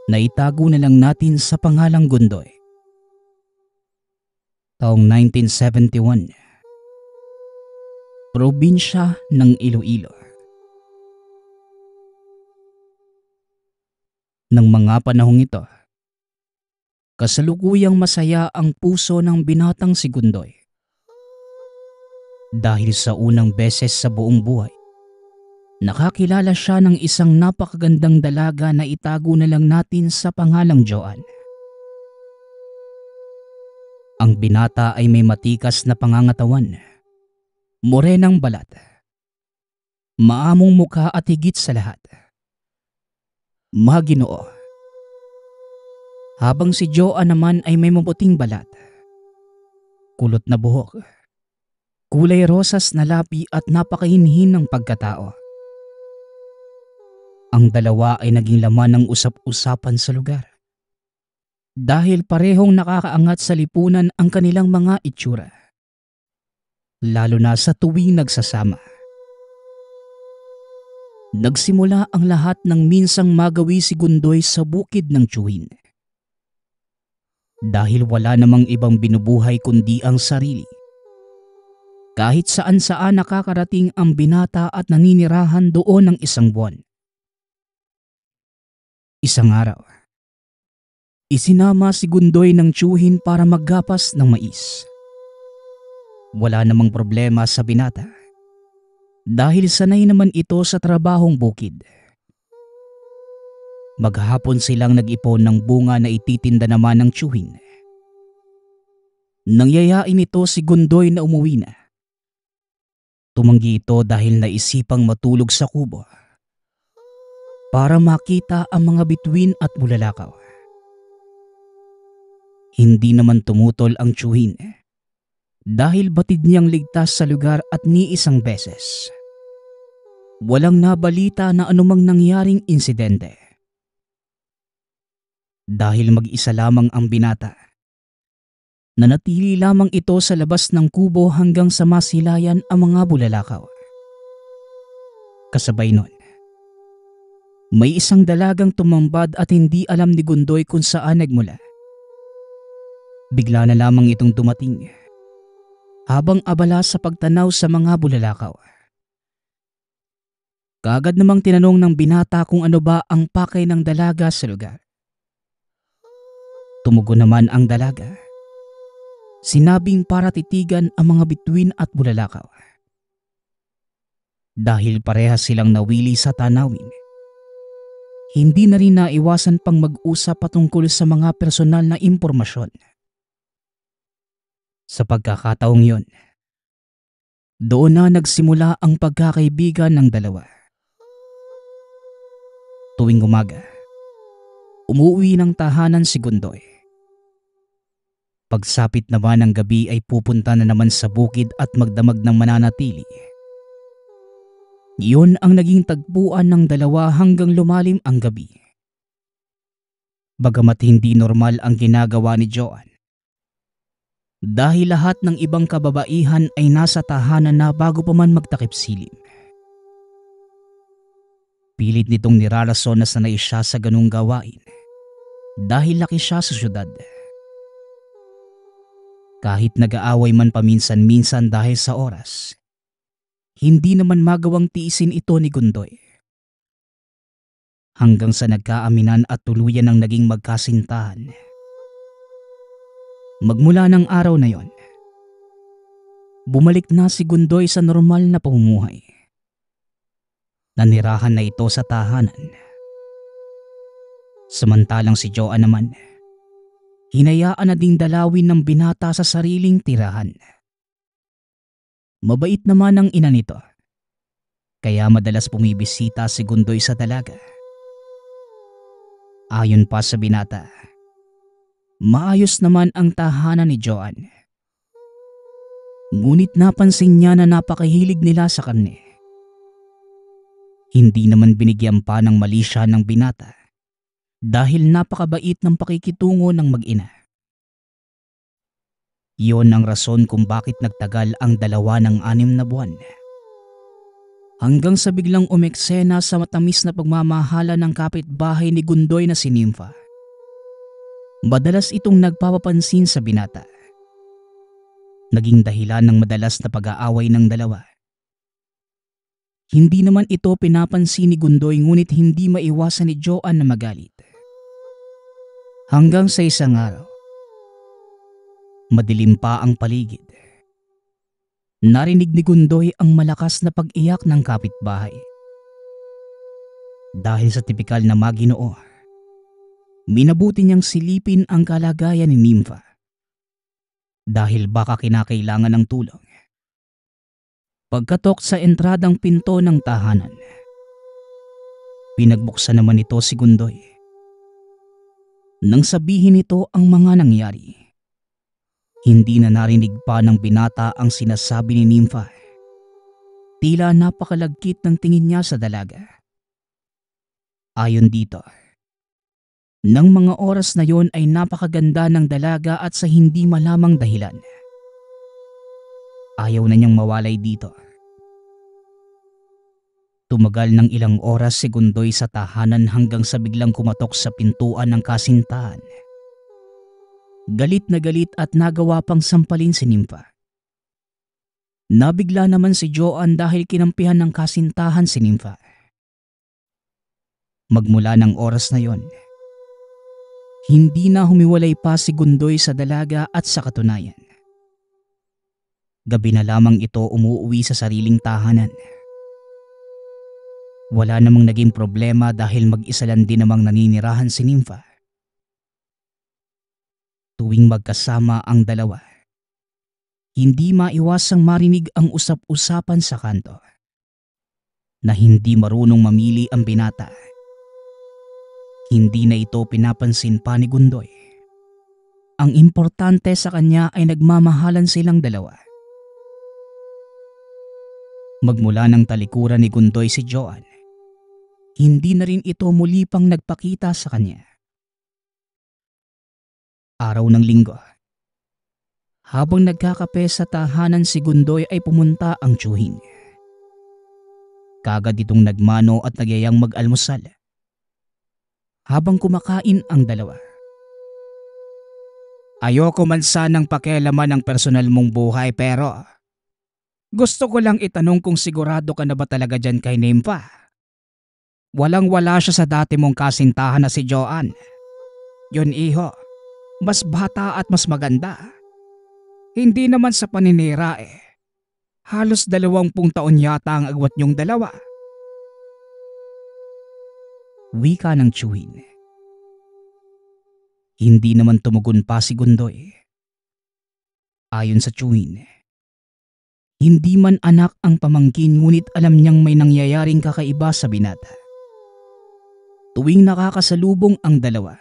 na itago na lang natin sa pangalang Gundoy. Taong 1971, probinsya ng Iloilo. Nang mga panahong ito, kasalukuyang masaya ang puso ng binatang si Gundoy. Dahil sa unang beses sa buong buhay, nakakilala siya ng isang napakagandang dalaga na itago na lang natin sa pangalang Joan. Ang binata ay may matikas na pangangatawan, morenang balat, maamong mukha at higit sa lahat, maginoo. Habang si Joan naman ay may maputing balat, kulot na buhok, kulay rosas na labi at napakahinhin ng pagkatao. Ang dalawa ay naging laman ng usap-usapan sa lugar dahil parehong nakakaangat sa lipunan ang kanilang mga itsura, lalo na sa tuwing nagsasama. Nagsimula ang lahat ng minsang magawi si Gundoy sa bukid ng tiyuhin. Dahil wala namang ibang binubuhay kundi ang sarili. Kahit saan-saan nakakarating ang binata at naninirahan doon ng isang buwan. Isang araw, isinama si Gundoy ng tiyuhin para maggapas ng mais. Wala namang problema sa binata dahil sanay naman ito sa trabahong bukid. Maghapon silang nag-ipon ng bunga na ititinda naman ng tiyuhin. Nangyayain ito si Gundoy na umuwi na. Tumanggi ito dahil naisipang matulog sa kubo para makita ang mga bituin at bulalakaw. Hindi naman tumutol ang tiyuhin dahil batid niyang ligtas sa lugar at ni isang beses walang nabalita na anumang nangyaring insidente. Dahil mag-isa lamang ang binata, nanatili lamang ito sa labas ng kubo hanggang sa masilayan ang mga bulalakaw. Kasabay nun, may isang dalagang tumambad at hindi alam ni Gundoy kung saan nagmula. Bigla na lamang itong dumating habang abala sa pagtanaw sa mga bulalakaw. Kaagad namang tinanong ng binata kung ano ba ang pakay ng dalaga sa lugar. Tumugon naman ang dalaga. Sinabing para titigan ang mga bituin at bulalakaw. Dahil parehas silang nawili sa tanawin, hindi na rin naiwasan pang mag-usap patungkol sa mga personal na impormasyon. Sa pagkakataong yon, doon na nagsimula ang pagkakaibigan ng dalawa. Tuwing umaga, umuwi ng tahanan si Gundoy. Pagsapit naman ng gabi ay pupunta na naman sa bukid at magdamag ng mananatili. Iyon ang naging tagpuan ng dalawa hanggang lumalim ang gabi. Bagamat hindi normal ang ginagawa ni Joan, dahil lahat ng ibang kababaihan ay nasa tahanan na bago pa man magtakip silim. Pilit nitong nirarason na sanay siya sa ganung gawain dahil laki siya sa syudad. Kahit nag-aaway man paminsan-minsan dahil sa oras, hindi naman magawang tiisin ito ni Gundoy. Hanggang sa nagkaaminan at tuluyan ng naging magkasintahan. Magmula ng araw na yon, bumalik na si Gundoy sa normal na pamumuhay. Nanirahan na ito sa tahanan. Samantalang si Joan naman, Hinayaan na ding dalawin ng binata sa sariling tirahan. Mabait naman ang ina nito, kaya madalas bumibisita si Gundoy sa dalaga. Ayon pa sa binata, maayos naman ang tahanan ni Joan. Ngunit napansin niya na napakahilig nila sa karne. Hindi naman binigyan pa ng mali siya ng binata dahil napakabait ng pakikitungo ng mag-ina. Iyon ang rason kung bakit nagtagal ang dalawa ng 6 na buwan. Hanggang sa biglang umeksena sa matamis na pagmamahala ng kapitbahay ni Gundoy na si Nympha. Madalas itong nagpapapansin sa binata. Naging dahilan ng madalas na pag-aaway ng dalawa. Hindi naman ito pinapansin ni Gundoy ngunit hindi maiwasan ni Joan na magalit. Hanggang sa isang araw, madilim pa ang paligid. Narinig ni Gundoy ang malakas na pag-iyak ng kapitbahay. Dahil sa tipikal na maginoo, minabuti niyang silipin ang kalagayan ni Nympha. Dahil baka kinakailangan ng tulong. Pagkatok sa entradang pinto ng tahanan, pinagbuksan naman ito si Gundoy. Nang sabihin nito ang mga nangyari, hindi na narinig pa ng binata ang sinasabi ni Nympha. Tila napakalagkit ng tingin niya sa dalaga. Ayon dito, nang mga oras na yon ay napakaganda ng dalaga at sa hindi malamang dahilan. Ayaw na niyang mawalay dito. Tumagal ng ilang oras si Gundoy sa tahanan hanggang sa biglang kumatok sa pintuan ng kasintahan. Galit na galit at nagawa pang sampalin si Nympha. Nabigla naman si Joan dahil kinampihan ng kasintahan si Nympha. Magmula ng oras na yon, hindi na humiwalay pa si Gundoy sa dalaga at sa katunayan. Gabi na lamang ito umuuwi sa sariling tahanan. Wala namang naging problema dahil mag-isa lang din namang naninirahan si Nympha. Tuwing magkasama ang dalawa, hindi maiwasang marinig ang usap-usapan sa kanto na hindi marunong mamili ang binata. Hindi na ito pinapansin pa ni Gundoy. Ang importante sa kanya ay nagmamahalan silang dalawa. Magmula ng talikuran ni Gundoy si Joan, hindi na rin ito muli pang nagpakita sa kanya. Araw ng linggo, habang nagkakape sa tahanan si Gundoy ay pumunta ang tiyuhin. Kagad itong nagmano at nagyayang mag-almusal. Habang kumakain ang dalawa, ayoko man sanang pakialaman ang personal mong buhay pero gusto ko lang itanong kung sigurado ka na ba talaga dyan kay Nympha? Walang-wala siya sa dati mong kasintahan na si Joan. Yun iho, mas bata at mas maganda. Hindi naman sa paninira eh. Halos 20 taon yata ang agwat niyong dalawa. Wika ng tiyuhin. Hindi naman tumugon pa si Gundoy. Ayon sa tiyuhin, hindi man anak ang pamangkin ngunit alam niyang may nangyayaring kakaiba sa binata. Tuwing nakakasalubong ang dalawa,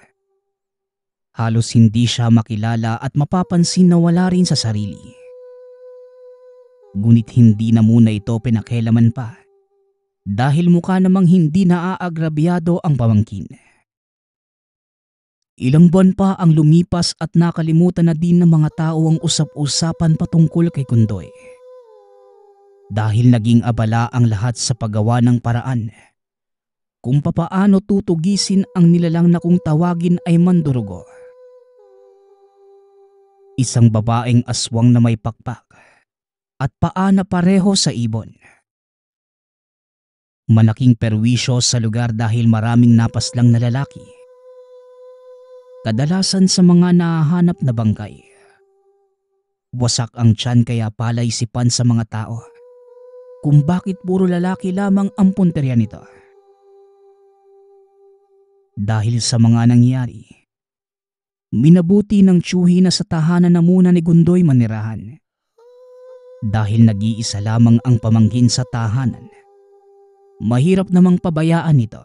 halos hindi siya makilala at mapapansin na wala rin sa sarili. Ngunit hindi na muna ito pinakialaman pa dahil mukha namang hindi naaagrabyado ang pamangkin. Ilang buwan pa ang lumipas at nakalimutan na din ng mga tao ang usap-usapan patungkol kay Gundoy. Dahil naging abala ang lahat sa paggawa ng paraan kung papaano tutugisin ang nilalang na kung tawagin ay mandurugo. Isang babaeng aswang na may pakpak at paa na pareho sa ibon. Malaking perwisyo sa lugar dahil maraming napaslang na lalaki. Kadalasan sa mga nahahanap na bangkay. Wasak ang tiyan kaya palaisipan sa mga tao kung bakit puro lalaki lamang ang punteriya nito. Dahil sa mga nangyari, Minabuti ng tiyuhin na sa tahanan na muna ni Gundoy manirahan. Dahil nag-iisa lamang ang pamangkin sa tahanan, mahirap namang pabayaan ito.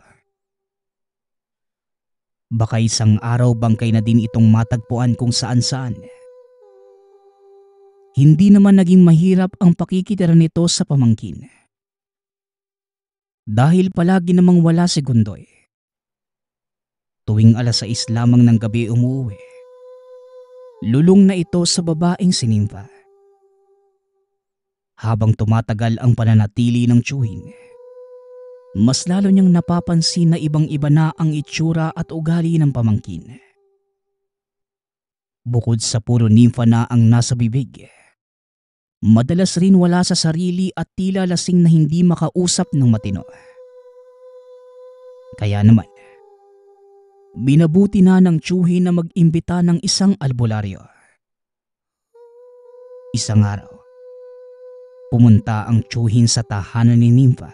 Baka isang araw bangkay na din itong matagpuan kung saan-saan. Hindi naman naging mahirap ang pakikitira nito sa pamangkin. Dahil palagi namang wala si Gundoy. Tuwing 6:00 lamang ng gabi umuwi, lulong na ito sa babaeng si Nympha. Habang tumatagal ang pananatili ng tiyuhin, mas lalo niyang napapansin na ibang-iba na ang itsura at ugali ng pamangkin. Bukod sa puro Nympha na ang nasa bibig, madalas rin wala sa sarili at tila lasing na hindi makausap ng matino. Kaya naman, binabuti na ng tiyuhin na mag-imbita ng isang albularyo. Isang araw, pumunta ang tiyuhin sa tahanan ni Nympha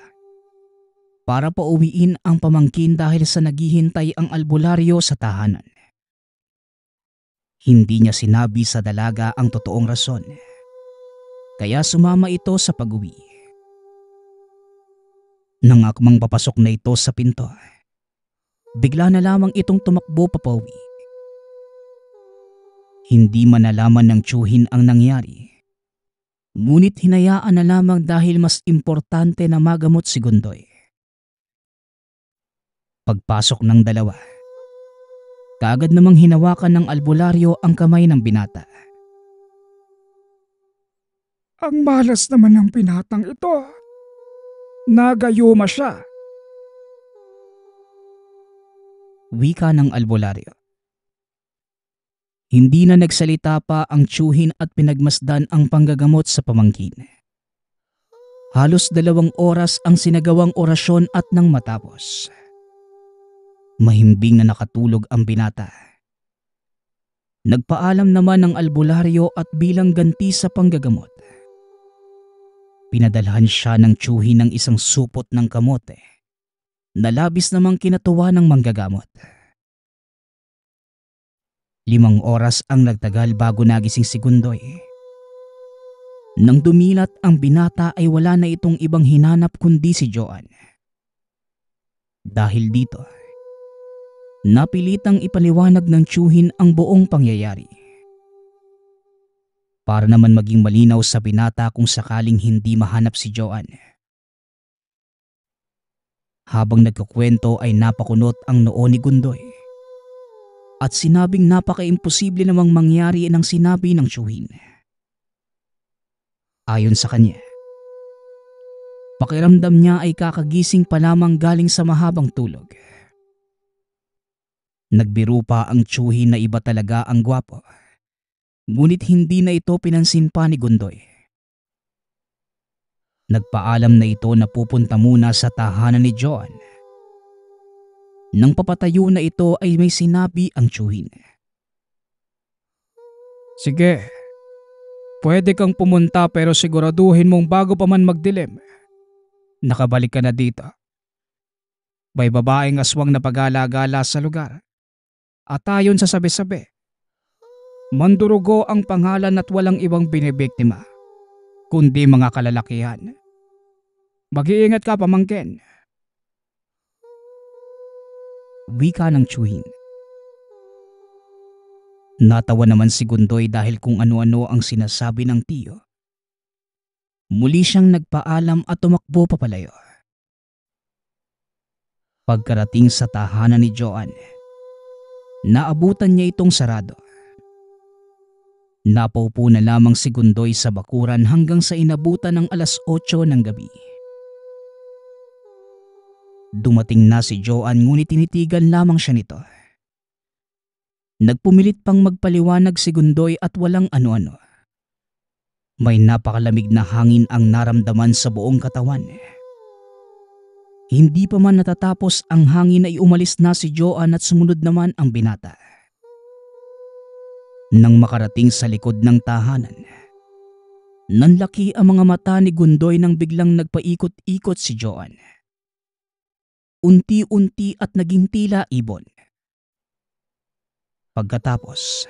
para pauwiin ang pamangkin dahil sa naghihintay ang albularyo sa tahanan. Hindi niya sinabi sa dalaga ang totoong rason, kaya sumama ito sa pag-uwi. Nang akmang papasok na ito sa pinto, bigla na lamang itong tumakbo papauwi. Hindi man nalaman ng tiyuhin ang nangyari, ngunit hinayaan na lamang dahil mas importante na magamot si Gundoy. Pagpasok ng dalawa, kaagad namang hinawakan ng albularyo ang kamay ng binata. Ang malas naman ng binatang ito. Nagayuma siya. Wika ng albularyo. Hindi na nagsalita pa ang tiyuhin at pinagmasdan ang panggagamot sa pamangkin. Halos 2 oras ang sinagawang orasyon at nang matapos, mahimbing na nakatulog ang binata. Nagpaalam naman ng albularyo at bilang ganti sa panggagamot, pinadalhan siya ng tiyuhin ng isang supot ng kamote na labis namang kinatuwa ng manggagamot. 5 oras ang nagtagal bago nagising si Gundoy. Nang dumilat ang binata ay wala na itong ibang hinanap kundi si Joan. Dahil dito, napilitang ipaliwanag ng tiyuhin ang buong pangyayari. Para naman maging malinaw sa binata kung sakaling hindi mahanap si Joan. Habang nagkukwento ay napakunot ang noo ni Gundoy at sinabing napaka-imposible namang mangyari ng sinabi ng tiyuhin. Ayon sa kanya, pakiramdam niya ay kakagising pa lamang galing sa mahabang tulog. Nagbiro pa ang tiyuhin na iba talaga ang gwapo, ngunit hindi na ito pinansin pa ni Gundoy. Nagpaalam na ito na pupunta muna sa tahanan ni Joan. Nang papatayo na ito ay may sinabi ang tiyuhin. Sige, pwede kang pumunta pero siguraduhin mong bago pa man magdilim, nakabalik ka na dito. May babaeng aswang na pag-alagala sa lugar. At ayon sa sabi-sabi, Mandurugo ang pangalan at walang ibang binibiktima, kundi mga kalalakihan. Mag-iingat ka, pamangkin. Wika ng tiyuhin. Natawa naman si Gundoy dahil kung ano-ano ang sinasabi ng tiyo. Muli siyang nagpaalam at tumakbo papalayo. Pagkarating sa tahanan ni Joan, naabutan niya itong sarado. Napaupo na lamang si Gundoy sa bakuran hanggang sa inabutan ng 8:00 ng gabi. Dumating na si Joan ngunit tinitigan lamang siya nito. Nagpumilit pang magpaliwanag si Gundoy at walang ano-ano. May napakalamig na hangin ang naramdaman sa buong katawan. Hindi pa man natatapos ang hangin ay umalis na si Joan at sumunod naman ang binata. Nang makarating sa likod ng tahanan, nanlaki ang mga mata ni Gundoy nang biglang nagpaikot-ikot si Joan. Unti-unti at naging tila ibon. Pagkatapos,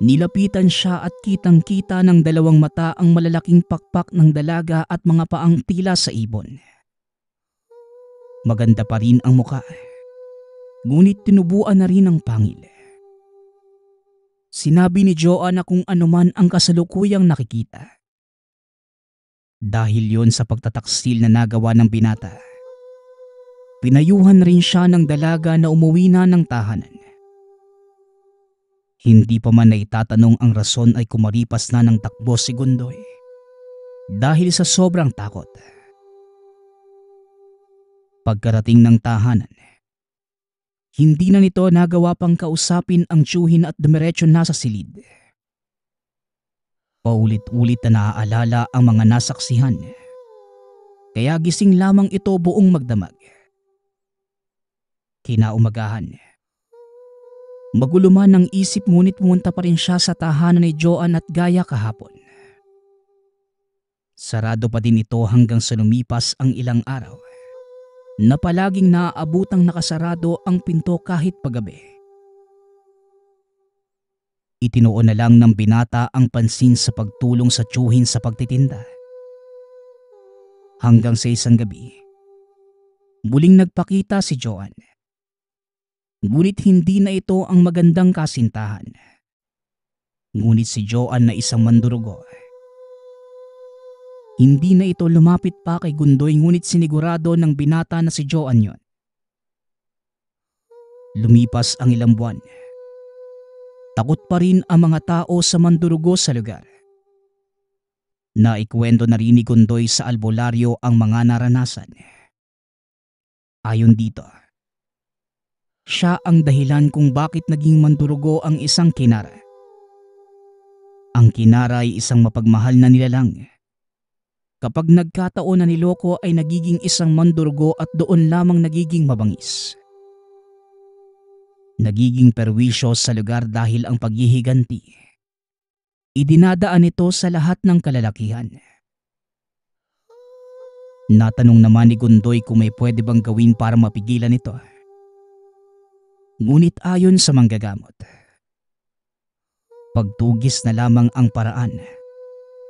nilapitan siya at kitang-kita ng dalawang mata ang malalaking pakpak ng dalaga at mga paang tila sa ibon. Maganda pa rin ang muka, ngunit tinubuan na rin ng pangil. Sinabi ni Joanne na kung anuman ang kasalukuyang nakikita. Dahil yon sa pagtataksil na nagawa ng binata, pinayuhan rin siya ng dalaga na umuwi na ng tahanan. Hindi pa man naitatanong ang rason ay kumaripas na ng takbo si Gundoy dahil sa sobrang takot. Pagkarating ng tahanan, hindi na nito nagawa pang kausapin ang tiyuhin at dumiretso na sa silid. Paulit-ulit na naaalala ang mga nasaksihan, kaya gising lamang ito buong magdamag. Kinaumagahan, magulo man ang isip ngunit pumunta pa rin siya sa tahanan ni Joanne at gaya kahapon. Sarado pa din ito hanggang sa lumipas ang ilang araw na palaging naaabutang nakasarado ang pinto kahit paggabi. Itinuon na lang ng binata ang pansin sa pagtulong sa tiyuhin sa pagtitinda. Hanggang sa isang gabi, muling nagpakita si Joanne. Ngunit hindi na ito ang magandang kasintahan. Ngunit si Joanne na isang mandurugo. Hindi na ito lumapit pa kay Gundoy ngunit sinigurado ng binata na si Joanne yon. Lumipas ang ilang buwan. Takot pa rin ang mga tao sa mandurugo sa lugar. Naikwento na rin ni Gundoy sa albularyo ang mga naranasan. Ayon dito, siya ang dahilan kung bakit naging mandurugo ang isang kinara. Ang kinara ay isang mapagmahal na nilalang. Kapag nagkataon na niloko ay nagiging isang mandurugo at doon lamang nagiging mabangis. Nagiging perwisyo sa lugar dahil ang paghihiganti, idinadaan ito sa lahat ng kalalakihan. Natanong naman ni Gundoy kung may pwede bang gawin para mapigilan ito. Ngunit ayon sa manggagamot, pagtugis na lamang ang paraan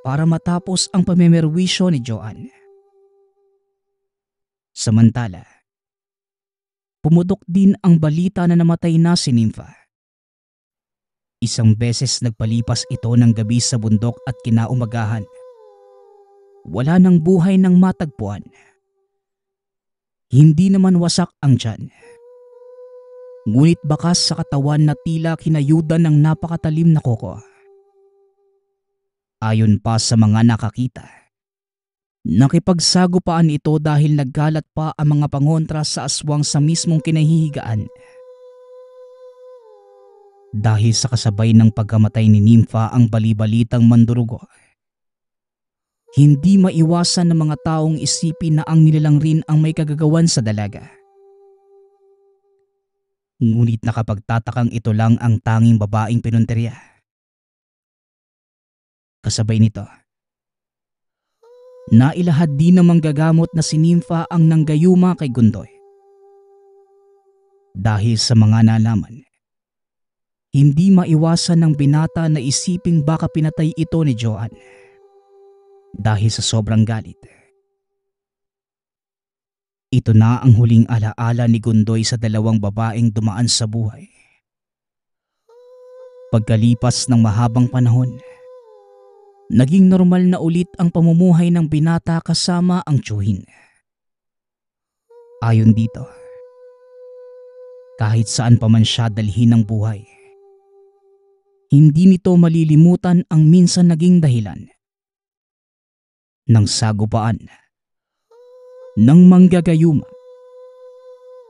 para matapos ang pamimerwisyo ni Joanne. Samantala, pumutok din ang balita na namatay na si Nympha. Isang beses nagpalipas ito ng gabi sa bundok at kinaumagahan, wala ng buhay ng matagpuan. Hindi naman wasak ang tiyan, ngunit bakas sa katawan na tila kinayudan ng napakatalim na koko. Ayon pa sa mga nakakita, nakipagsagupaan ito dahil naggalat pa ang mga pangontra sa aswang sa mismong kinahihigaan. Dahil sa kasabay ng pagkamatay ni Nympha ang balibalitang mandurugo, hindi maiwasan ng mga taong isipin na ang nilalang rin ang may kagagawan sa dalaga. Ngunit nakapagtatakang ito lang ang tanging babaeng pinunteriya. Kasabay nito, nailahad din ng manggagamot na si Nympha ang nanggayuma kay Gundoy. Dahil sa mga nalaman, hindi maiwasan ng binata na isiping baka pinatay ito ni Joanne. Dahil sa sobrang galit, ito na ang huling alaala ni Gundoy sa dalawang babaeng dumaan sa buhay. Pagkalipas ng mahabang panahon, naging normal na ulit ang pamumuhay ng binata kasama ang tiyuhin. Ayon dito, kahit saan pa man siya dalhin ng buhay, hindi nito malilimutan ang minsan naging dahilan ng sagupaan, ng manggagayuma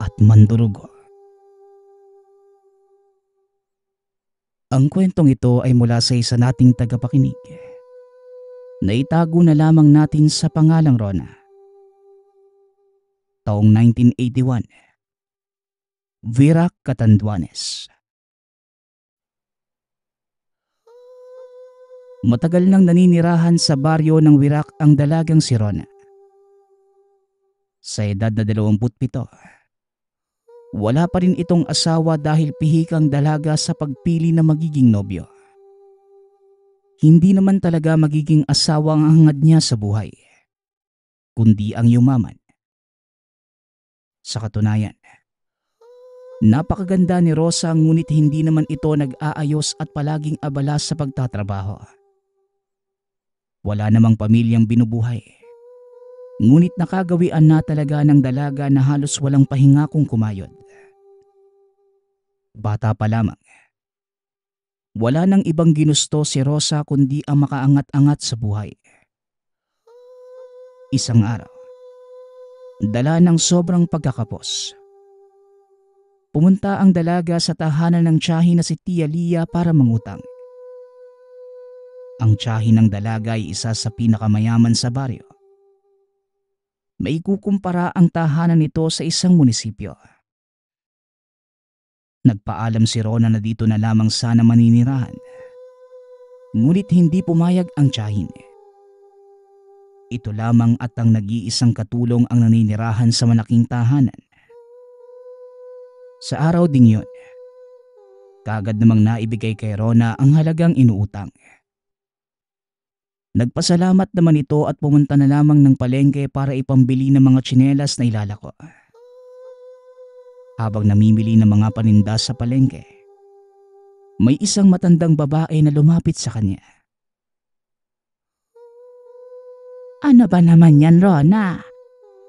at mandurugo. Ang kwentong ito ay mula sa isa nating tagapakinig. Naitago na lamang natin sa pangalang Rona. Taong 1981. Virac, Catanduanes. Matagal nang naninirahan sa baryo ng Virac ang dalagang si Rona. Sa edad na 27, Wala pa rin itong asawa dahil pihikang dalaga sa pagpili na magiging nobyo. Hindi naman talaga magiging asawa ang hangad niya sa buhay, kundi ang yumaman. Sa katunayan, napakaganda ni Rosa ngunit hindi naman ito nag-aayos at palaging abala sa pagtatrabaho. Wala namang pamilyang binubuhay. Ngunit nakagawian na talaga ng dalaga na halos walang pahinga kung kumayod. Bata pa lamang. Wala nang ibang ginusto si Rosa kundi ang makaangat-angat sa buhay. Isang araw, dala ng sobrang pagkakapos, pumunta ang dalaga sa tahanan ng tiyahin na si Tia Lia para mangutang. Ang tiyahin ng dalaga ay isa sa pinakamayaman sa baryo. Maikukumpara ang tahanan nito sa isang munisipyo. Nagpaalam si Rona na dito na lamang sana maninirahan. Ngunit hindi pumayag ang tiyahin. Ito lamang at ang nag-iisang katulong ang naninirahan sa malaking tahanan. Sa araw ding yun, kaagad namang naibigay kay Rona ang halagang inuutang. Nagpasalamat naman ito at pumunta na lamang ng palengke para ipambili ng mga tsinelas na ilalako. Habang namimili ng mga paninda sa palengke, may isang matandang babae na lumapit sa kanya. Ano ba naman yan, Rona?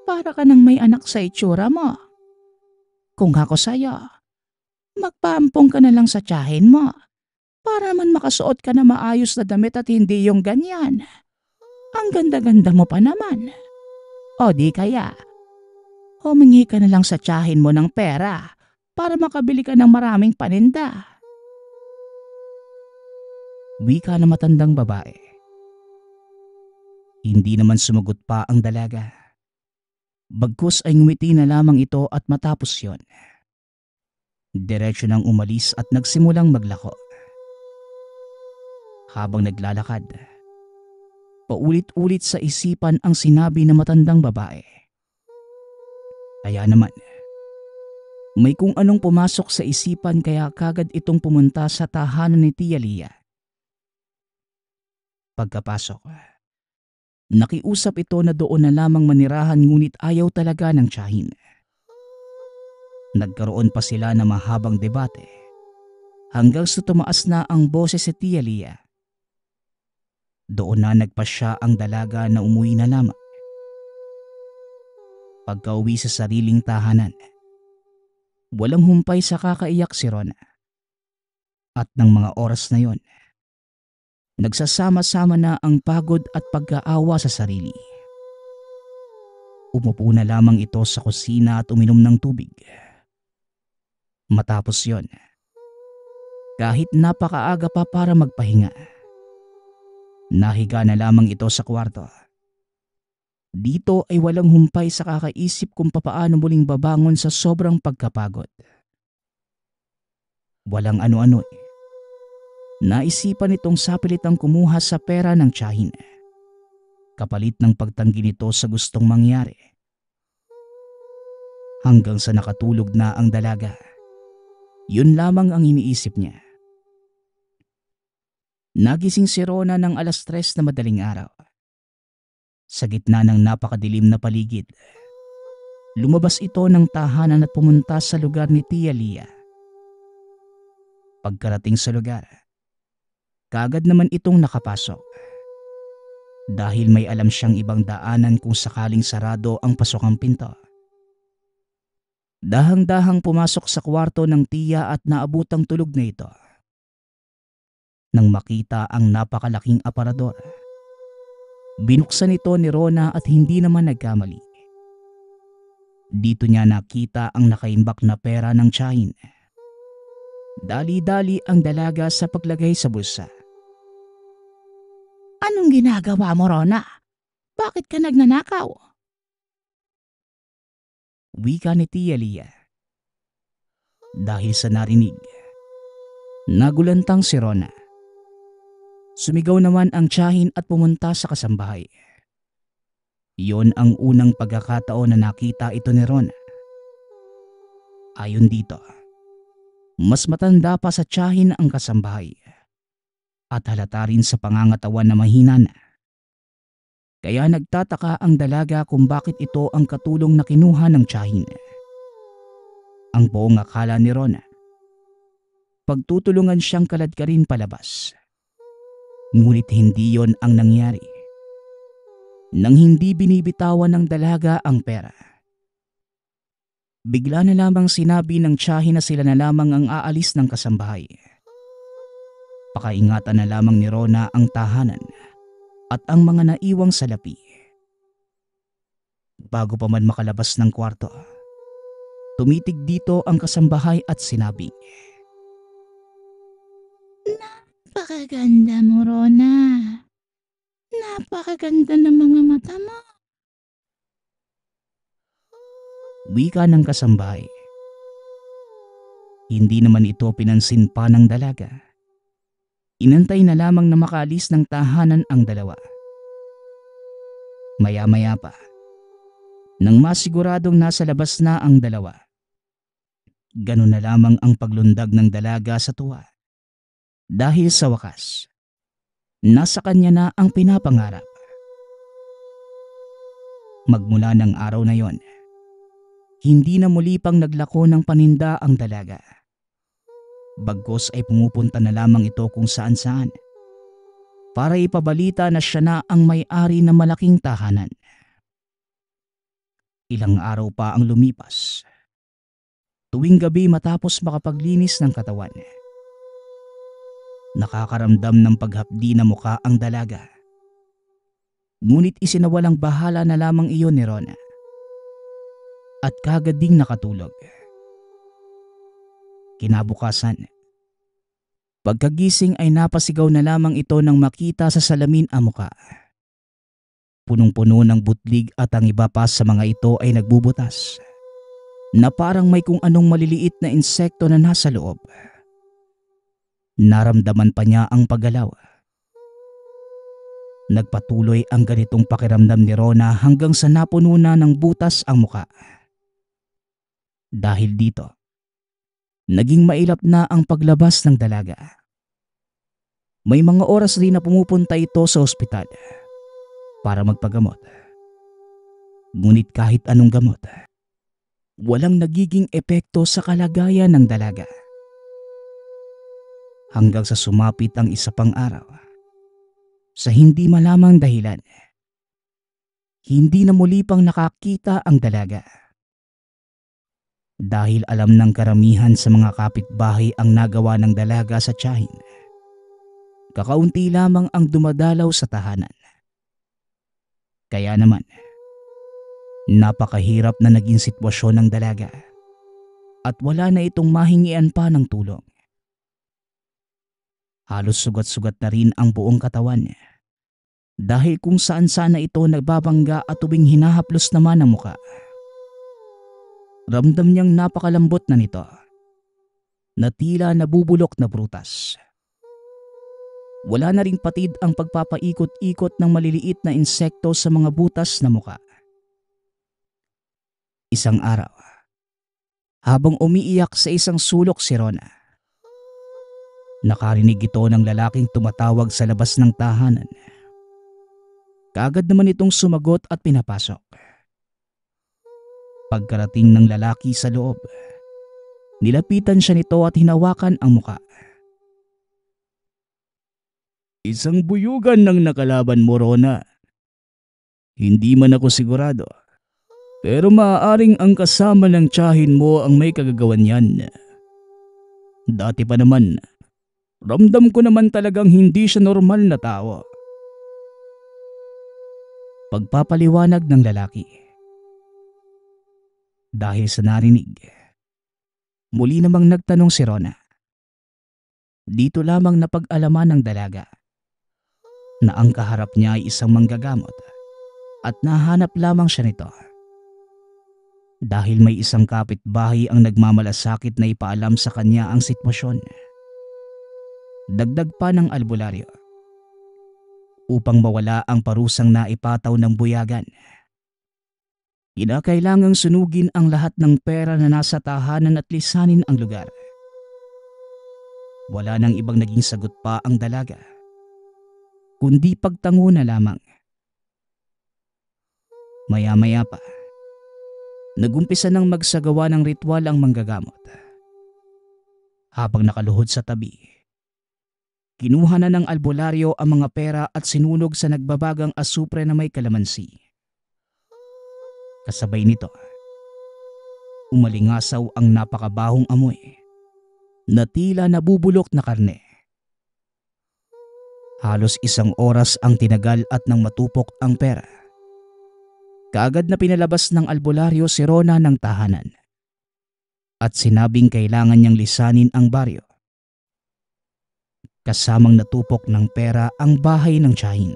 Para ka nang may anak sa itsura mo. Kung ako sa'yo, magpaampong ka na lang sa tiyahin mo para naman makasuot ka na maayos na damit at hindi yung ganyan. Ang ganda-ganda mo pa naman. O di kaya, humingi ka na lang sa tiyahin mo ng pera para makabili ka ng maraming paninda. Wika na matandang babae. Hindi naman sumagot pa ang dalaga. Bagkus ay ngumiti na lamang ito at matapos yon, diretsyo nang umalis at nagsimulang maglako. Habang naglalakad, paulit-ulit sa isipan ang sinabi ng matandang babae. Kaya naman, may kung anong pumasok sa isipan kaya kagad itong pumunta sa tahanan ni Tia Lia. Pagkapasok, nakiusap ito na doon na lamang manirahan ngunit ayaw talaga ng tiyahin. Nagkaroon pa sila ng mahabang debate hanggang sa tumaas na ang boses si Tia Lia. Doon na nagpasya ang dalaga na umuwi na lamang. Pagka-uwi sa sariling tahanan, walang humpay sa kakaiyak si Rona. At ng mga oras na yon, nagsasama-sama na ang pagod at pagkaawa sa sarili. Umupo na lamang ito sa kusina at uminom ng tubig. Matapos yon, kahit napakaaga pa para magpahinga, nahiga na lamang ito sa kwarto. Dito ay walang humpay sa kakaisip kung papaano muling babangon sa sobrang pagkapagod. Walang ano-ano eh. Naisipan itong sapilitang kumuha sa pera ng tiyahin, kapalit ng pagtanggi nito sa gustong mangyari. Hanggang sa nakatulog na ang dalaga, yun lamang ang iniisip niya. Nagising si Rona ng 3:00 na madaling araw. Sa gitna ng napakadilim na paligid, lumabas ito ng tahanan at pumunta sa lugar ni Tia Lia. Pagkarating sa lugar, kaagad naman itong nakapasok. Dahil may alam siyang ibang daanan kung sakaling sarado ang pasokang pinto. Dahang-dahang pumasok sa kwarto ng tiya at naabutang tulog na ito. Nang makita ang napakalaking aparador, binuksan ito ni Rona at hindi naman nagkamali. Dito niya nakita ang nakaimbak na pera ng tiyahin. Dali-dali ang dalaga sa paglagay sa bulsa. Anong ginagawa mo, Rona? Bakit ka nagnanakaw? Wika ni Tia Lia. Dahil sa narinig, nagulantang si Rona. Sumigaw naman ang tiyahin at pumunta sa kasambahay. Iyon ang unang pagkakataon na nakita ito ni Rona. Ayon dito, mas matanda pa sa tiyahin ang kasambahay at halata rin sa pangangatawan na mahina na. Kaya nagtataka ang dalaga kung bakit ito ang katulong na kinuha ng tiyahin. Ang buong akala ni Rona, pagtutulungan siyang kaladkarin palabas. Ngunit hindi yon ang nangyari. Nang hindi binibitawan ng dalaga ang pera, bigla na lamang sinabi ng tiyahin na sila na lamang ang aalis ng kasambahay. Pakaingatan na lamang ni Rona ang tahanan at ang mga naiwang salapi. Bago pa man makalabas ng kwarto, tumitig dito ang kasambahay at sinabi, "Napakaganda mo, Rona. Napakaganda ng mga mata mo." wika ng kasambahay. Hindi naman ito pinansin pa ng dalaga. Inantay na lamang na makaalis ng tahanan ang dalawa. Maya-maya pa, nang masiguradong nasa labas na ang dalawa, ganun na lamang ang paglundag ng dalaga sa tuwa. Dahil sa wakas, nasa kanya na ang pinapangarap. Magmula ng araw na yon, hindi na muli pang naglako ng paninda ang dalaga. Bagkus ay pumupunta na lamang ito kung saan-saan para ipabalita na siya na ang may-ari ng malaking tahanan. Ilang araw pa ang lumipas. Tuwing gabi matapos makapaglinis ng katawan, nakakaramdam ng paghapdi na muka ang dalaga. Ngunit isinawalang bahala na lamang iyon ni Rona. At kagad ding nakatulog. Kinabukasan, pagkagising ay napasigaw na lamang ito nang makita sa salamin ang muka. Punong-puno ng butlig at ang iba pa sa mga ito ay nagbubutas, na parang may kung anong maliliit na insekto na nasa loob. Naramdaman pa niya ang paggalaw. Nagpatuloy ang ganitong pakiramdam ni Rona hanggang sa napuno na ng butas ang muka. Dahil dito, naging mailap na ang paglabas ng dalaga. May mga oras rin na pumupunta ito sa ospital para magpagamot. Ngunit kahit anong gamot, walang nagiging epekto sa kalagayan ng dalaga. Hanggang sa sumapit ang isa pang araw, sa hindi malamang dahilan, hindi na muli pang nakakita ang dalaga. Dahil alam ng karamihan sa mga kapitbahay ang nagawa ng dalaga sa tiyahin, kakaunti lamang ang dumadalaw sa tahanan. Kaya naman, napakahirap na naging sitwasyon ng dalaga at wala na itong mahingian pa ng tulong. Halos sugat-sugat na rin ang buong katawan niya dahil kung saan-saan na ito nagbabangga at tuwing hinahaplos naman ang muka. Ramdam niyang napakalambot na nito, na tila nabubulok na prutas. Wala na ring patid ang pagpapaikot-ikot ng maliliit na insekto sa mga butas na muka. Isang araw, habang umiiyak sa isang sulok si Rona, nakarinig ito ng lalaking tumatawag sa labas ng tahanan. Kaagad naman itong sumagot at pinapasok. Pagkarating ng lalaki sa loob, nilapitan siya nito at hinawakan ang muka. "Isang buyugan ng nakalaban mo, Rona. Hindi man ako sigurado, pero maaaring ang kasama ng tiyahin mo ang may kagagawan yan. Dati pa naman, ramdam ko naman talagang hindi siya normal na tao." Pagpapaliwanag ng lalaki. Dahil sa narinig, muli namang nagtanong si Rona. Dito lamang napag-alaman ng dalaga na ang kaharap niya ay isang manggagamot at nahanap lamang siya nito. Dahil may isang kapitbahay ang nagmamalasakit na ipaalam sa kanya ang sitwasyon. Dagdag pa ng albularyo upang mawala ang parusang naipataw ng buyagan. Kinakailangang sunugin ang lahat ng pera na nasa tahanan at lisanin ang lugar. Wala nang ibang naging sagot pa ang dalaga, kundi pagtango na lamang. Maya-maya pa, nagumpisa ng magsagawa ng ritual ang manggagamot. Habang nakaluhod sa tabi, kinuha na ng albularyo ang mga pera at sinunog sa nagbabagang asupre na may kalamansi. Kasabay nito, umalingasaw ang napakabahong amoy na tila nabubulok na karne. Halos 1 oras ang tinagal at nang matupok ang pera, kaagad na pinalabas ng albularyo si Rona ng tahanan at sinabing kailangan niyang lisanin ang baryo. Kasamang natupok ng pera ang bahay ng tiyahin.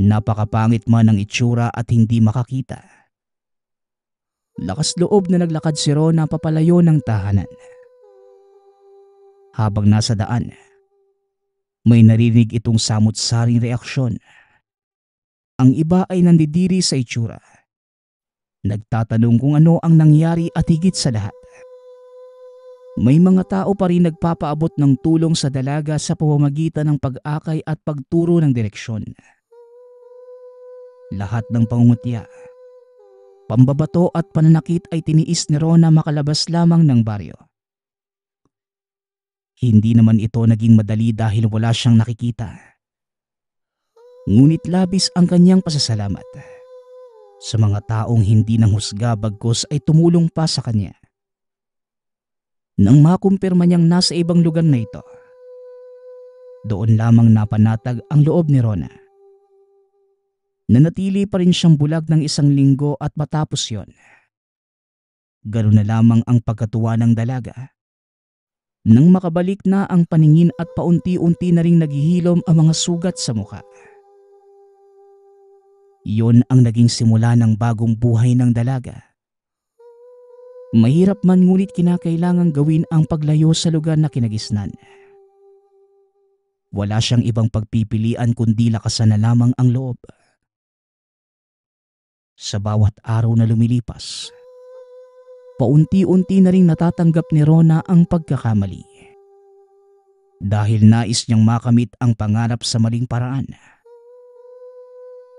Napakapangit man ang itsura at hindi makakita. Lakas loob na naglakad si Rona papalayo ng tahanan. Habang nasa daan, may narinig itong samut-saring reaksyon. Ang iba ay nandidiri sa itsura. Nagtatanong kung ano ang nangyari at higit sa lahat, may mga tao pa rin nagpapaabot ng tulong sa dalaga sa pamamagitan ng pag-akay at pagturo ng direksyon. Lahat ng pangungutya, pambabato at pananakit ay tiniis ni Rona makalabas lamang ng baryo. Hindi naman ito naging madali dahil wala siyang nakikita. Ngunit labis ang kanyang pasasalamat sa mga taong hindi nanghusga bagkus ay tumulong pa sa kanya. Nang makumpirma niyang nasa ibang lugar na ito, doon lamang napanatag ang loob ni Rona. Nanatili pa rin siyang bulag ng 1 linggo at matapos yon, ganoon na lamang ang pagkatuwa ng dalaga. Nang makabalik na ang paningin at paunti-unti na ring naghihilom ang mga sugat sa mukha. Iyon ang naging simula ng bagong buhay ng dalaga. Mahirap man ngunit kinakailangang gawin ang paglayo sa lugar na kinagisnan. Wala siyang ibang pagpipilian kundi lakasan na lamang ang loob. Sa bawat araw na lumilipas, paunti-unti na ring natatanggap ni Rona ang pagkakamali. Dahil nais niyang makamit ang pangarap sa maling paraan.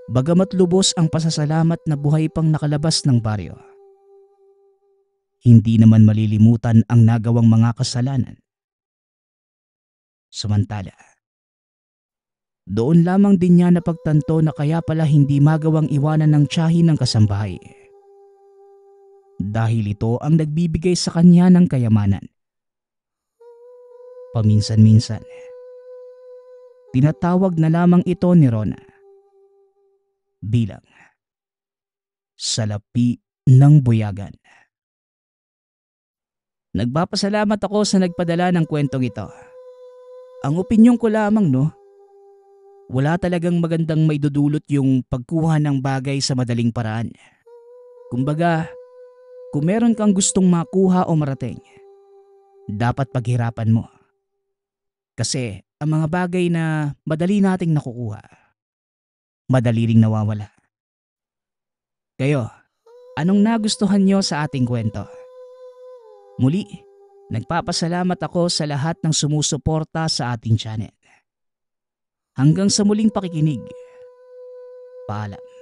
Bagamat lubos ang pasasalamat na buhay pang nakalabas ng baryo, hindi naman malilimutan ang nagawang mga kasalanan. Samantala, doon lamang din niya napagtanto na kaya pala hindi magawang iwanan ng tiyahin ng kasambahay. Dahil ito ang nagbibigay sa kanya ng kayamanan. Paminsan-minsan, tinatawag na lamang ito ni Rona bilang salapi ng buyagan. Nagpapasalamat ako sa nagpadala ng kwentong ito. Ang opinyon ko lamang, wala talagang magandang maidudulot yung pagkuha ng bagay sa madaling paraan. Kumbaga, kung meron kang gustong makuha o marating, dapat paghirapan mo. Kasi ang mga bagay na madali nating nakukuha, madali ring nawawala. Kayo, anong nagustuhan nyo sa ating kwento? Muli, nagpapasalamat ako sa lahat ng sumusuporta sa ating channel. Hanggang sa muling pakikinig. Paalam.